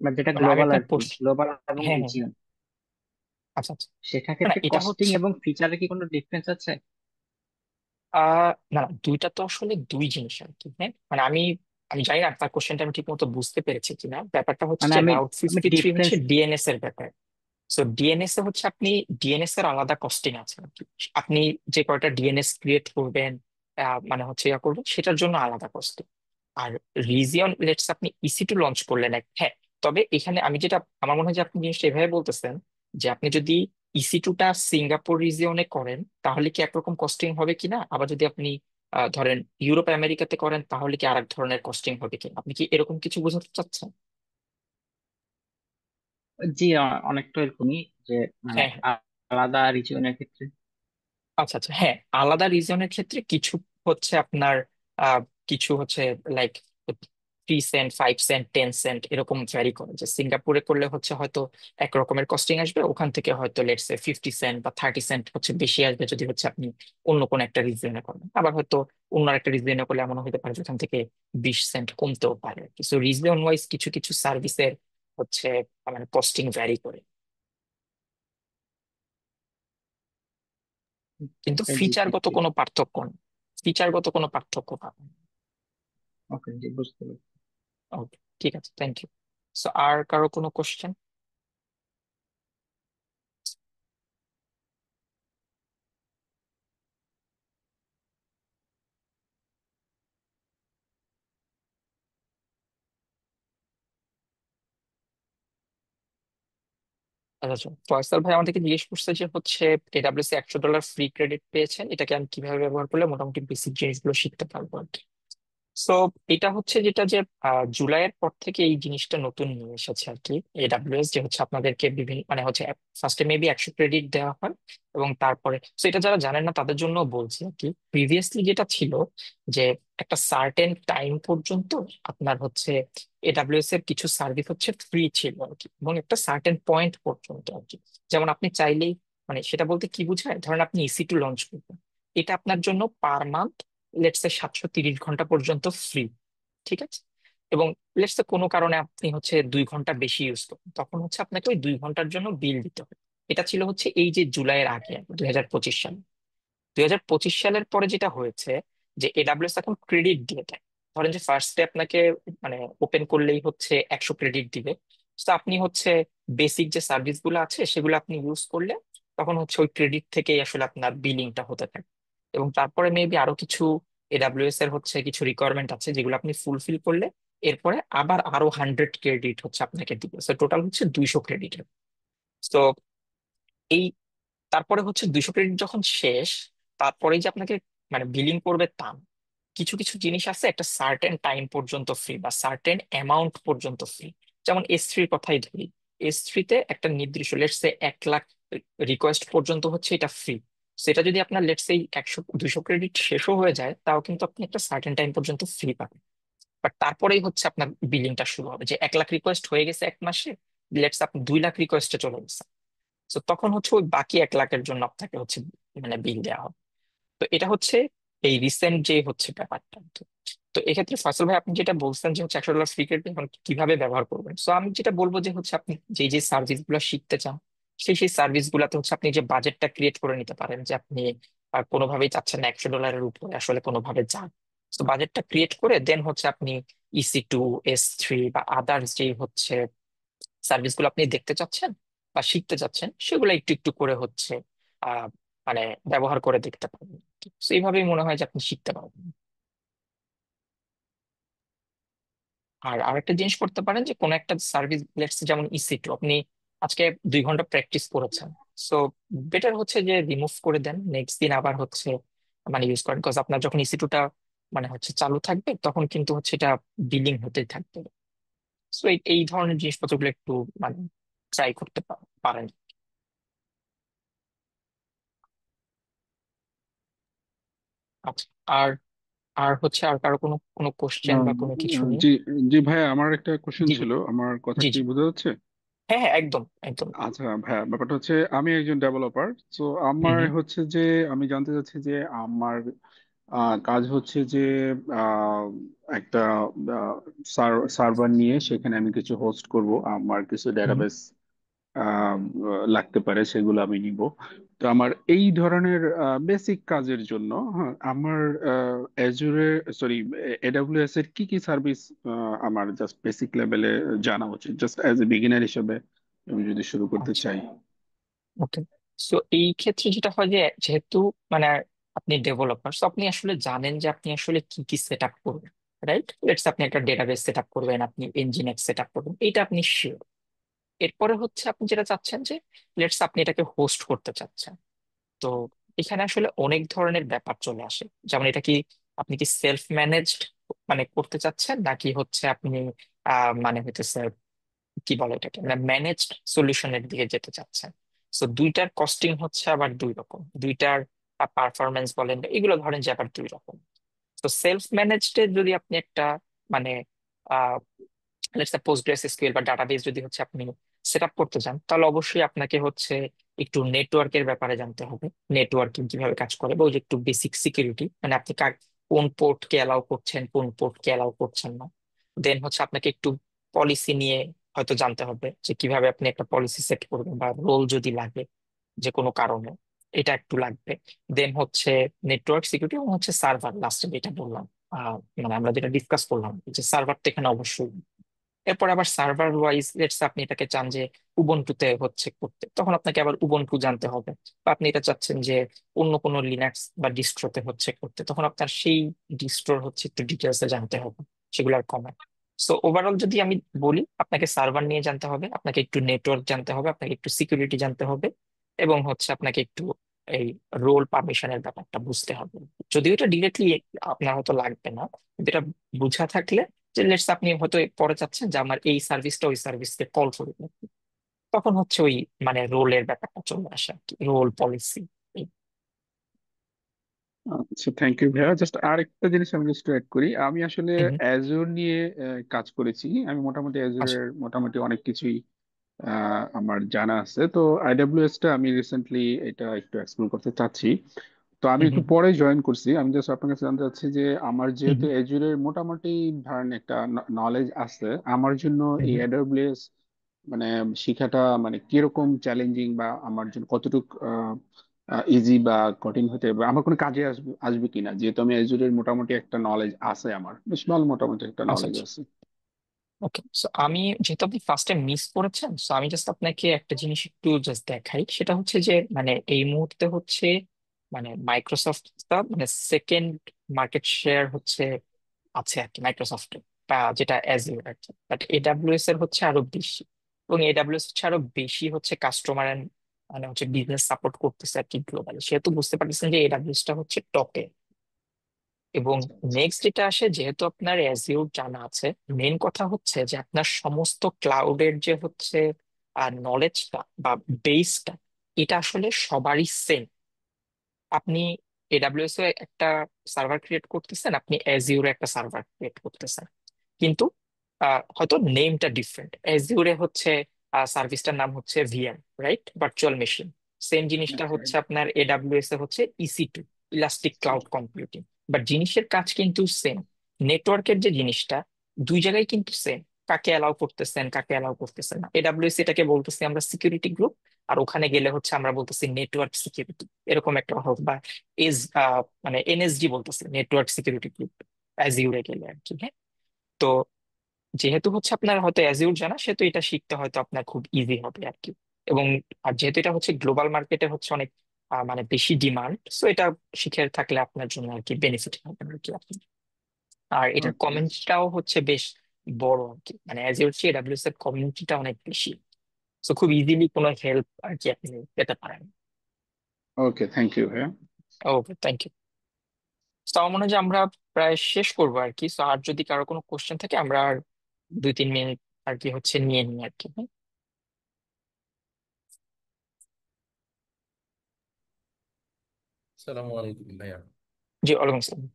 মানে যেটা মানে আমি গ্লোবাল আপনার আর কি, পোস্ট, গ্লোবাল এবং হ্যাঁ হ্যাঁ, রিজিয়ন, আচ্ছা আচ্ছা। সেটা না ক্ষেত্রে এটা কস্টিং হচ্ছে এবং ফিচারে কি কোনো ডিফারেন্স আছে? না না, দুইটা তো আসলে দুই জিনিস আর কি। হ্যাঁ মানে আমি আমি জানি না আপনার কোশ্চেনটা আমি ঠিক মতো বুঝতে পেরেছি কিনা। ব্যাপারটা হচ্ছে মানে যে আমি রাউট আমি 53 হচ্ছে ডিফারেন্স, ডিএনএস এর ব্যাপার। সো ডিএনএস এ হচ্ছে আপনি ডিএনএস এর আলাদা কস্টিং আছে আর কি। আপনি যে কয়টা ডিএনএস ক্রিয়েট করবেন, মানে হচ্ছে ইয়া করবেন, সেটার জন্য আলাদা কস্টিং। আর রিজিয়ন লেটস আপনি EC2 লঞ্চ করলেন হ্যাঁ। তবে এখানে আমি যেটা আমার মনে হয় যে আপনি জিনিসটা এভাবে বলতেছেন, যে আপনি যদি EC2টা সিঙ্গাপুর রিজিয়নে করেন তাহলে কি একরকম কস্টিং হবে কিনা, আবার যদি আপনি ধরেন ইউরোপ আমেরিকাতে করেন তাহলে কি আরেক ধরনের কস্টিং হবে কিনা, আপনি কি এরকম কিছু বোঝাতে চাচ্ছেন? জি অনেকটা এরকমই, যে মানে হ্যাঁ হ্যাঁ, আলাদা রিজিয়নের ক্ষেত্রে। আচ্ছা আচ্ছা, হ্যাঁ আলাদা রিজনের ক্ষেত্রে কিছু হচ্ছে আপনার আহ, কিছু হচ্ছে লাইক 3 সেন্ট 5 সেন্ট 10 সেন্ট এরকম ভ্যারি করে। যে সিঙ্গাপুরে করলে হচ্ছে হয়তো এক রকমের কস্টিং আসবে, ওখান থেকে হয়তো লেটস 50 সেন্ট বা 30 সেন্ট হচ্ছে বেশি আসবে যদি হচ্ছে আপনি অন্য কোনো একটা রিজিয়নে করেন। আবার হয়তো অন্য একটা রিজিয়নে করলে এমন হতে পারে যে ওখান থেকে 20 সেন্ট কমতেও পারে। কিছু রিজিয়ন ওয়াইজ কিছু কিছু সার্ভিসের হচ্ছে মানে কস্টিং ভ্যারি করে, কিন্তু জি জি ফিচারগত জি। কোনো পার্থক্য নেই। ফিচারগত কোনো পার্থক্য পাবেন। ওকে, জি বুঝতে পারছি। ওকে, ঠিক আছে, থ্যাংক ইউ। সো আর কারো কোনো কোশ্চেন? আচ্ছা, ফয়সাল ভাই আমাদেরকে জিজ্ঞেস করছে যে হচ্ছে এডাব্লিউএস $100 ফ্রি ক্রেডিট পেয়েছেন, এটাকে আমি কিভাবে ব্যবহার করলে মোটামুটি বেসিক জিনিসগুলো শিখতে পারবো আর কি। সো এটা হচ্ছে যেটা যে জুলাইয়ের পর থেকে এই জিনিসটা নতুন নিয়ে এসেছে আর কি এডাব্লিউএস, যে হচ্ছে আপনাদেরকে বিভিন্ন মানে হচ্ছে ফার্স্টে মেবি 100 ক্রেডিট দেওয়া হয়, এবং তারপরে তো এটা যারা জানেন না তাদের জন্য বলছি আর কি। প্রিভিয়াসলি যেটা ছিল যে একটা সার্টেন টাইম পর্যন্ত আপনার হচ্ছে এডাব্লিউএস এর কিছু সার্ভিস হচ্ছে ফ্রি ছিল আর কি, এবং একটা সার্টেন পয়েন্ট পর্যন্ত আর কি। যেমন আপনি চাইলেই, মানে সেটা বলতে কি বোঝায়, ধরেন আপনি EC2 লঞ্চ করবেন, এটা আপনার জন্য পার মান্থ লেটস সে 730 ঘন্টা পর্যন্ত ফ্রি, ঠিক আছে? এবং লেটস সে কোনো কারণে আপনি হচ্ছে 2 ঘন্টা বেশি ইউজ করেন, তখন হচ্ছে আপনাকে ওই 2 ঘন্টার জন্য বিল দিতে হবে। এটা ছিল হচ্ছে এই যে জুলাইয়ের আগে 2025 সালে। 2025 সালের পরে যেটা হয়েছে যে এডাব্লিউএস এখন ক্রেডিট দিয়ে দেয়। ধরেন যে ফার্স্টে আপনাকে মানে ওপেন করলেই হচ্ছে 100 ক্রেডিট দিবে। তো আপনি হচ্ছে বেসিক যে সার্ভিস গুলো আছে সেগুলো আপনি ইউজ করলে তখন হচ্ছে ওই ক্রেডিট থেকেই আসলে আপনার বিলিংটা হতে থাকে। এবং তারপরে মেবি আরো কিছু এডাব্লিউএস এর হচ্ছে কিছু রিকোয়ারমেন্ট আছে যেগুলো আপনি ফুলফিল করলে এরপরে আবার আরো 100 ক্রেডিট হচ্ছে আপনাকে দিবে, তো টোটাল হচ্ছে 200 ক্রেডিটের। তো এই তারপরে হচ্ছে 200 ক্রেডিট যখন শেষ, তারপরে যে আপনাকে মানে বিলিং করবে তা না। কিছু কিছু জিনিস আছে একটা সার্টেন টাইম পর্যন্ত ফ্রি বা সার্টেন অ্যামাউন্ট পর্যন্ত ফ্রি। যেমন S3 কথাই ধরি, S3 তে একটা নির্দিষ্ট লেটস সে 1 লাখ রিকোয়েস্ট পর্যন্ত হচ্ছে এটা ফ্রি। সেটা যদি আপনার লেটস সে 200 ক্রেডিট শেষও হয়ে যায়, তাও কিন্তু আপনি একটা সার্টেন টাইম পর্যন্ত ফ্রি পাবেন। বাট তারপরেই হচ্ছে আপনার বিলিংটা শুরু হবে, যে 1 লাখ রিকোয়েস্ট হয়ে গেছে 1 মাসে, লেটস আপনি 2 লাখ রিকোয়েস্টে চলে গেছে, তো তখন হচ্ছে ওই বাকি 1 লাখের জন্য আপনাকে হচ্ছে মানে বিল দেওয়া হবে। তো এটা হচ্ছে এই রিসেন্ট যে হচ্ছে ব্যাপারটা। তো তো এক্ষেত্রে ফয়সাল ভাই আপনি যেটা বলছেন যে হচ্ছে $100 ফ্রি ক্রেডিট এখন কিভাবে ব্যবহার করবেন, সো আমি যেটা বলবো যে হচ্ছে আপনি যে যে সার্ভিস গুলো শিখতে চান সেই সার্ভিস গুলাতে হচ্ছে আপনি যে বাজেটটা ক্রিয়েট করে নিতে পারেন, যে আপনি কোনোভাবেই চাচ্ছেন না $100 উপরে আসলে কোনোভাবে যান। তো বাজেটটা ক্রিয়েট করে দেন হচ্ছে আপনি EC2, S3 বা আদার্স যেই হচ্ছে সার্ভিস গুলো আপনি দেখতে চাচ্ছেন বা শিখতে চাচ্ছেন সেগুলো একটু একটু করে হচ্ছে আহ মানে ব্যবহার করে দেখতে পারবেন। তো এইভাবেই মনে হয় যে আপনি শিখতে পারবেন। আর আরেকটা জিনিস করতে পারেন যে কোনো একটা সার্ভিস লেটস যেমন EC2 আপনি আজকে 2 ঘন্টা প্র্যাকটিস করেছেন, সো বেটার হচ্ছে যে রিমুভ করে দেন, নেক্সট দিন আবার হচ্ছে মানে ইউজ করেন, বিকজ আপনার যখন EC2টা মানে হচ্ছে চালু থাকবে তখন কিন্তু হচ্ছে এটা বিলিং হতেই থাকবে। সো এই এই ধরনের জিনিসপত্রগুলো একটু মানে ট্রাই করতে পারেন। আচ্ছা, আর আর হচ্ছে আর কারো কোনো কোনো কোশ্চেন আহ, বা কোনো কিছু নেই? জি জি ভাইয়া, আমার একটা কোশ্চেন জি জি ছিল। আমার কথা জি কি জি। বোঝা যাচ্ছে? হ্যাঁ হ্যাঁ, একদম একদম। আচ্ছা ভাইয়া, ব্যাপারটা হচ্ছে আমি একজন ডেভেলপার। তো হুম আমার হুম হচ্ছে যে আমি জানতে চাচ্ছি যে আমার কাজ হচ্ছে যে আহ, একটা সার্ভার নিয়ে সেখানে আমি কিছু হোস্ট করব, আমার কিছু হুম। ডেটাবেস আহ, লাগতে পারে, সেগুলো আমি নিব। তো আমার এই ধরনের বেসিক কাজের জন্য, হ্যাঁ, আমার অ্যাজুরে সরি এডাব্লিউএস এর কি কি সার্ভিস আমার জাস্ট বেসিক লেভেলে জানা উচিত, জাস্ট অ্যাজ এ বিগিনার হিসেবে আমি যদি শুরু করতে আচ্ছা, চাই। ওকে। সো এই ক্ষেত্রে যেটা হয় যে যেহেতু মানে আপনি ডেভেলপার, তো আপনি আসলে জানেন যে আপনি আসলে কি কি সেট আপ করবেন, রাইট? লেটস আপনি একটা ডেটাবেস সেট আপ করবেন, আপনি ইঞ্জিনেক্স সেট আপ করবেন, এটা আপনি শিওর। এরপরে হচ্ছে আপনি যেটা চাচ্ছেন যে লেটস আপনি এটাকে হোস্ট করতে চাচ্ছেন। তো এখানে আসলে অনেক ধরনের ব্যাপার চলে আসে, যেমন এটা কি আপনি কি সেলফ ম্যানেজড মানে করতে চাচ্ছেন, নাকি হচ্ছে আপনি মানে হইতেছে কি বলে এটাকে মানে ম্যানেজড সলিউশনের দিকে যেতে চাচ্ছেন। তো দুইটার কস্টিং হচ্ছে আবার দুই রকম, দুইটার পারফরমেন্স বলেন এগুলো ধরেন যে আবার দুই রকম। তো সেলফ ম্যানেজড যদি আপনি একটা মানে লেটস সে PostgreSQL বা ডাটাবেস যদি হচ্ছে আপনি সেট আপ করতে চান, তাহলে অবশ্যই আপনাকে হচ্ছে একটু নেটওয়ার্কের ব্যাপারে জানতে হবে, নেটওয়ার্কিং কিভাবে কাজ করে, বা ওই যে একটু বেসিক সিকিউরিটি মানে আপনি কোন পোর্টকে অ্যালাউ করছেন কোন পোর্টকে অ্যালাউ করছেন না। দেন হচ্ছে আপনাকে একটু পলিসি নিয়ে হয়তো জানতে হবে, যে কিভাবে আপনি একটা পলিসি সেট করবেন, বা রোল যদি লাগে যে কোনো কারণে এটা একটু লাগবে। দেন হচ্ছে নেটওয়ার্ক সিকিউরিটি, এবং হচ্ছে সার্ভার লাস্টে যেটা বললাম মানে আমরা যেটা ডিসকাস করলাম যে সার্ভারটা এখানে অবশ্যই। এরপর আবার সার্ভার ওয়াইজ লেটস আপনি এটাকে চান যে উবুন্টুতে হচ্ছে করতে, তখন আপনাকে আবার উবুন্টু জানতে হবে। বা আপনি এটা চাচ্ছেন যে অন্য কোনো লিনাক্স বা ডিস্ট্রোতে হচ্ছে করতে, তখন আপনার সেই ডিস্ট্রোর হচ্ছে একটু ডিটেলসে জানতে হবে, সেগুলো আর কমন। সো ওভারঅল যদি আমি বলি, আপনাকে সার্ভার নিয়ে জানতে হবে, আপনাকে একটু নেটওয়ার্ক জানতে হবে, আপনাকে একটু সিকিউরিটি জানতে হবে, এবং হচ্ছে আপনাকে একটু এই রোল পারমিশনের ব্যাপারটা বুঝতে হবে। যদিও এটা ডিরেক্টলি আপনার হয়তো লাগবে না, কিন্তু এটা বুঝা থাকলে, যে লেটস আপনি হয়তো পরে চাচ্ছেন যে আমার এই সার্ভিসটা ওই সার্ভিসকে কল করবে, তখন হচ্ছে ওই মানে রোলের ব্যাপারটা চলে আসে আর কি, রোল পলিসি। আচ্ছা, থ্যাংক ইউ ভাইয়া। জাস্ট আরেকটা জিনিস আমি জাস্ট অ্যাড করি। আমি আসলে অ্যাজুর নিয়ে কাজ করেছি। আমি মোটামুটি আচ্ছা। অ্যাজুরের মোটামুটি অনেক কিছুই আমার জানা আছে। তো আইডব্লিউএস টা আমি রিসেন্টলি এটা একটু এক্সপ্লোর করতে চাচ্ছি। তো আমি হুম একটু হুম পরে জয়েন করছি। আমি জাস্ট আপনার কাছে জানতে চাচ্ছি যে আমার হুম যেহেতু এজুরের মোটামুটি ধরেন একটা নলেজ আছে, আমার জন্য হুম এই হুম। এডব্লিউএস মানে শিখাটা মানে কিরকম চ্যালেঞ্জিং, বা আমার জন্য কতটুকু ইজি বা কঠিন হতে, বা আমার কোনো কাজে আসবে আসবে কিনা, যেহেতু আমি এজুরের মোটামুটি একটা নলেজ আছে, আমার বেশ ভালো মোটামুটি একটা আচ্ছা নলেজ আচ্ছা। আছে। ওকে, সো আমি যেহেতু আপনি ফার্স্টে মিস করেছেন, সো আমি জাস্ট আপনাকে একটা জিনিস একটু জাস্ট দেখাই। সেটা হচ্ছে যে মানে এই মুহূর্তে হচ্ছে মানে মাইক্রোসফট মানে সেকেন্ড মার্কেট শেয়ার হচ্ছে আছে আর কি মাইক্রোসফটের, বা যেটা অ্যাজিওর আর কি। বাট এডাব্লিউএস এর হচ্ছে আরো বেশি, এবং এডাব্লিউএস হচ্ছে আরো বেশি হচ্ছে কাস্টমার মানে হচ্ছে বিজনেস সাপোর্ট করতেছে আর কি গ্লোবালি। সেহেতু বুঝতে পারতেছেন যে এডাব্লিউএস টা হচ্ছে টপে। এবং নেক্সট যেটা আসে, যেহেতু আপনার অ্যাজিওর জানা আছে, মেন কথা হচ্ছে যে আপনার সমস্ত ক্লাউডের যে হচ্ছে নলেজটা বা বেসটা, এটা আসলে সবারই সেম। আপনি এডাব্লিউএস এ একটা সার্ভার ক্রিয়েট করতেছেন, আপনি অ্যাজিওরে একটা সার্ভার ক্রিয়েট করতেছেন, কিন্তু হয়তো নেমটা ডিফারেন্ট। অ্যাজিওরে হচ্ছে সার্ভিসটার নাম হচ্ছে VM, right, virtual machine. Same জিনিসটা হচ্ছে আপনার এডাব্লিউএস এ হচ্ছে ইসি2, ইলাস্টিক ক্লাউড কম্পিউটিং। বাট জিনিসের কাজ কিন্তু সেম। নেটওয়ার্কের যে জিনিসটা, দুই জায়গায় কিন্তু সেম। কাকে অ্যালাউ করতেছেন, কাকে অ্যালাউ করতেছেন না, এডাব্লিউএস এটাকে বলতেছি আমরা সিকিউরিটি গ্রুপ, আর ওখানে গেলে হচ্ছে আমরা বলতেছি নেটওয়ার্ক সিকিউরিটি, এরকম একটা হোক, বা এস মানে এনএসডি বলতেছি, নেটওয়ার্ক সিকিউরিটি গ্রুপ অ্যাজিউরে গেলে আর কি। হ্যাঁ, তো যেহেতু হচ্ছে আপনার হয়তো অ্যাজিউর জানা, সেহেতু এটা শিখতে হয়তো আপনার খুব ইজি হবে আর কি। এবং আর যেহেতু এটা হচ্ছে গ্লোবাল মার্কেটে হচ্ছে অনেক মানে বেশি ডিমান্ড, সো এটা শিখে থাকলে আপনার জন্য আর কি বেনিফিট হবে আর কি আপনি। আর এটার ওকে। কমিউনিটিটাও হচ্ছে বেশ বড় আর কি, মানে অ্যাজিউর চেয়ে এডাব্লিউএস এর কমিউনিটিটা অনেক বেশি। সো খুব ইজিলি কোনো হেল্প আর কি আপনি পেতে পারেন। ওকে, থ্যাংক ইউ ভাইয়া। ওকে, থ্যাংক ইউ। তো আমার মনে হয় যে আমরা প্রায় শেষ করবো আর কি। তো আর যদি কারো কোনো কোশ্চেন থাকে, আমরা আর 2-3 মিনিট আর কি হচ্ছে নিয়ে নিই আর কি। হ্যাঁ? সালামু আলাইকুম ভাইয়া। জি, ওয়ালাইকুম আসসালাম।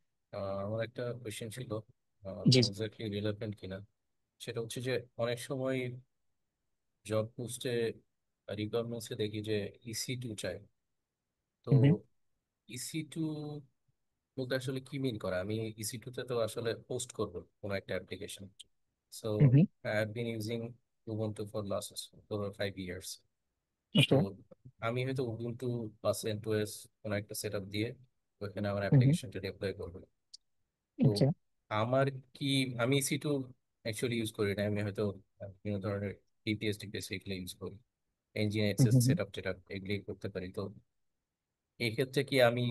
আমার একটা কোয়েশ্চেন ছিল, জি জি। এক্স্যাক্টলি রিলেভেন্ট কিনা। সেটা হচ্ছে যে অনেক সময় জব পোস্টে রিকোয়ারমেন্টসে দেখি যে ইসি2 চাই। তো হুম ইসি2 বলতে আসলে কি মিন করে? আমি ইসি2 তে তো আসলে পোস্ট করব কোনো একটা application. So hmm. I have been using Ubuntu for last 4 or 5 years। তো ওকে। আমি হয়তো উবুন্টু বা সেন্টোস কোনো একটা সেট আপ দিয়ে ওখানে আমার হুম অ্যাপ্লিকেশনটা ডিপ্লয় করবো। তো ওকে। আমার কি, আমি সি2 অ্যাকচুয়ালি ইউজ করি না। আমি হয়তো বিভিন্ন ধরনের ডিপিএস টিপিএস এগুলো ইউজ করি, এনজিন অ্যাক্সেস হুম। সেট আপ টেট আপ এগুলি করতে পারি। তো এই ক্ষেত্রে কি আমি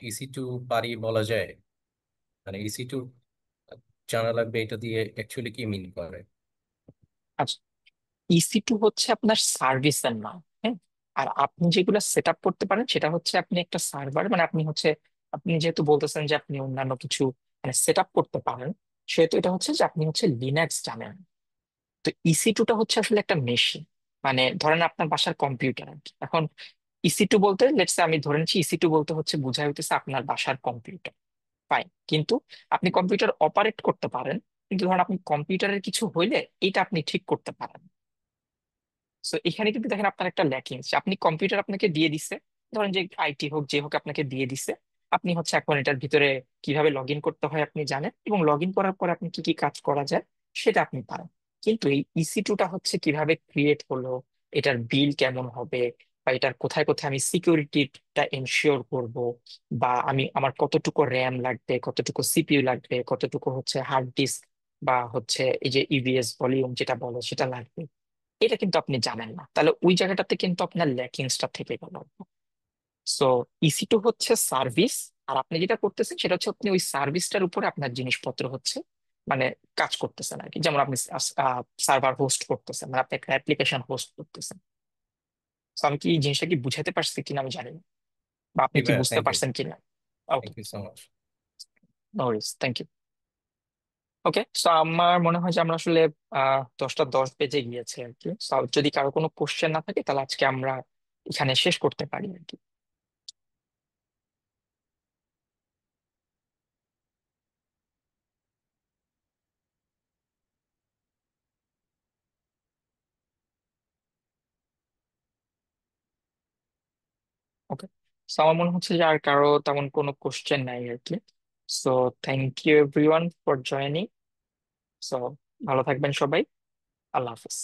ইসি2 পারি বলা যায়? মানে ইসি2 জানা লাগবে, এটা দিয়ে অ্যাকচুয়ালি কি মিন করে? আচ্ছা, ইসি2 হচ্ছে আপনার সার্ভিসের নাম। হ্যাঁ, আর আপনি যেগুলো সেট আপ করতে পারেন সেটা হচ্ছে আপনি একটা সার্ভার, মানে আপনি হচ্ছে আপনি যেহেতু বলতেছেন যে আপনি অন্যান্য কিছু মানে সেট আপ করতে পারেন, সেহেতু এটা হচ্ছে যে আপনি হচ্ছে লিনাক্স জানেন। তো ইসি2টা হচ্ছে আসলে একটা মেশিন, মানে ধরেন আপনার বাসার কম্পিউটার আর কি। এখন ইসি2 বলতে লেটস আমি ধরে নিচ্ছি ইসি2 বলতে হচ্ছে বোঝায় হইতেছে আপনার বাসার কম্পিউটার। ফাইন, কিন্তু আপনি কম্পিউটার অপারেট করতে পারেন, কিন্তু ধরেন আপনি কম্পিউটারের কিছু হইলে এটা আপনি ঠিক করতে পারেন। তো এখানে কিন্তু দেখেন আপনার একটা ল্যাকিংস, আপনি কম্পিউটার আপনাকে দিয়ে দিছে, ধরেন যে আইটি হোক যে হোক আপনাকে দিয়ে দিছে, আপনি হচ্ছে এখন এটার ভিতরে কিভাবে লগ ইন করতে হয় আপনি জানেন, এবং লগ ইন করার পর আপনি কি কি কাজ করা যায় সেটা আপনি পারেন। কিন্তু এই ইসি2টা হচ্ছে কিভাবে ক্রিয়েট হলো, এটার বিল কেমন হবে, বা এটার কোথায় কোথায় আমি সিকিউরিটিটা এনশিওর করব, বা আমি আমার কতটুকু র্যাম লাগবে, কতটুকু সিপিইউ লাগবে, কতটুকু হচ্ছে হার্ড ডিস্ক, বা হচ্ছে এই যে ইভিএস ভলিউম যেটা বলে সেটা লাগবে, এটা কিন্তু আপনি জানেন না। তাহলে ওই জায়গাটাতে কিন্তু আপনার ল্যাকিংসটা থেকে গেল। সো ইসি2 হচ্ছে সার্ভিস, আর আপনি যেটা করতেছেন সেটা হচ্ছে আপনি ওই সার্ভিসটার উপরে আপনার জিনিসপত্র হচ্ছে মানে কাজ করতেছেন আর কি। যেমন আপনি সার্ভার হোস্ট করতেছেন, মানে আপনি একটা অ্যাপ্লিকেশন হোস্ট করতেছেন। তো আমি কি এই জিনিসটা কি বুঝাতে পারছি কিনা আমি জানি না, বা আপনি জি কি ভাইয়া, বুঝতে থ্যাংক ইউ। পারছেন কিনা। Okay, thank you so much. No worries, thank you. Okay, so আমার মনে হয় যে আমরা আসলে 10টা 10 বেজে গিয়েছে আর কি। So, যদি কারো কোনো কোশ্চেন না থাকে তাহলে আজকে আমরা এখানে শেষ করতে পারি আর কি। ওকে, সো আমার মনে হচ্ছে যে আর কারো তেমন কোনো কোশ্চেন নাই আর কি। So thank you everyone for joining. So ভালো থাকবেন সবাই। আল্লাহ হাফিজ।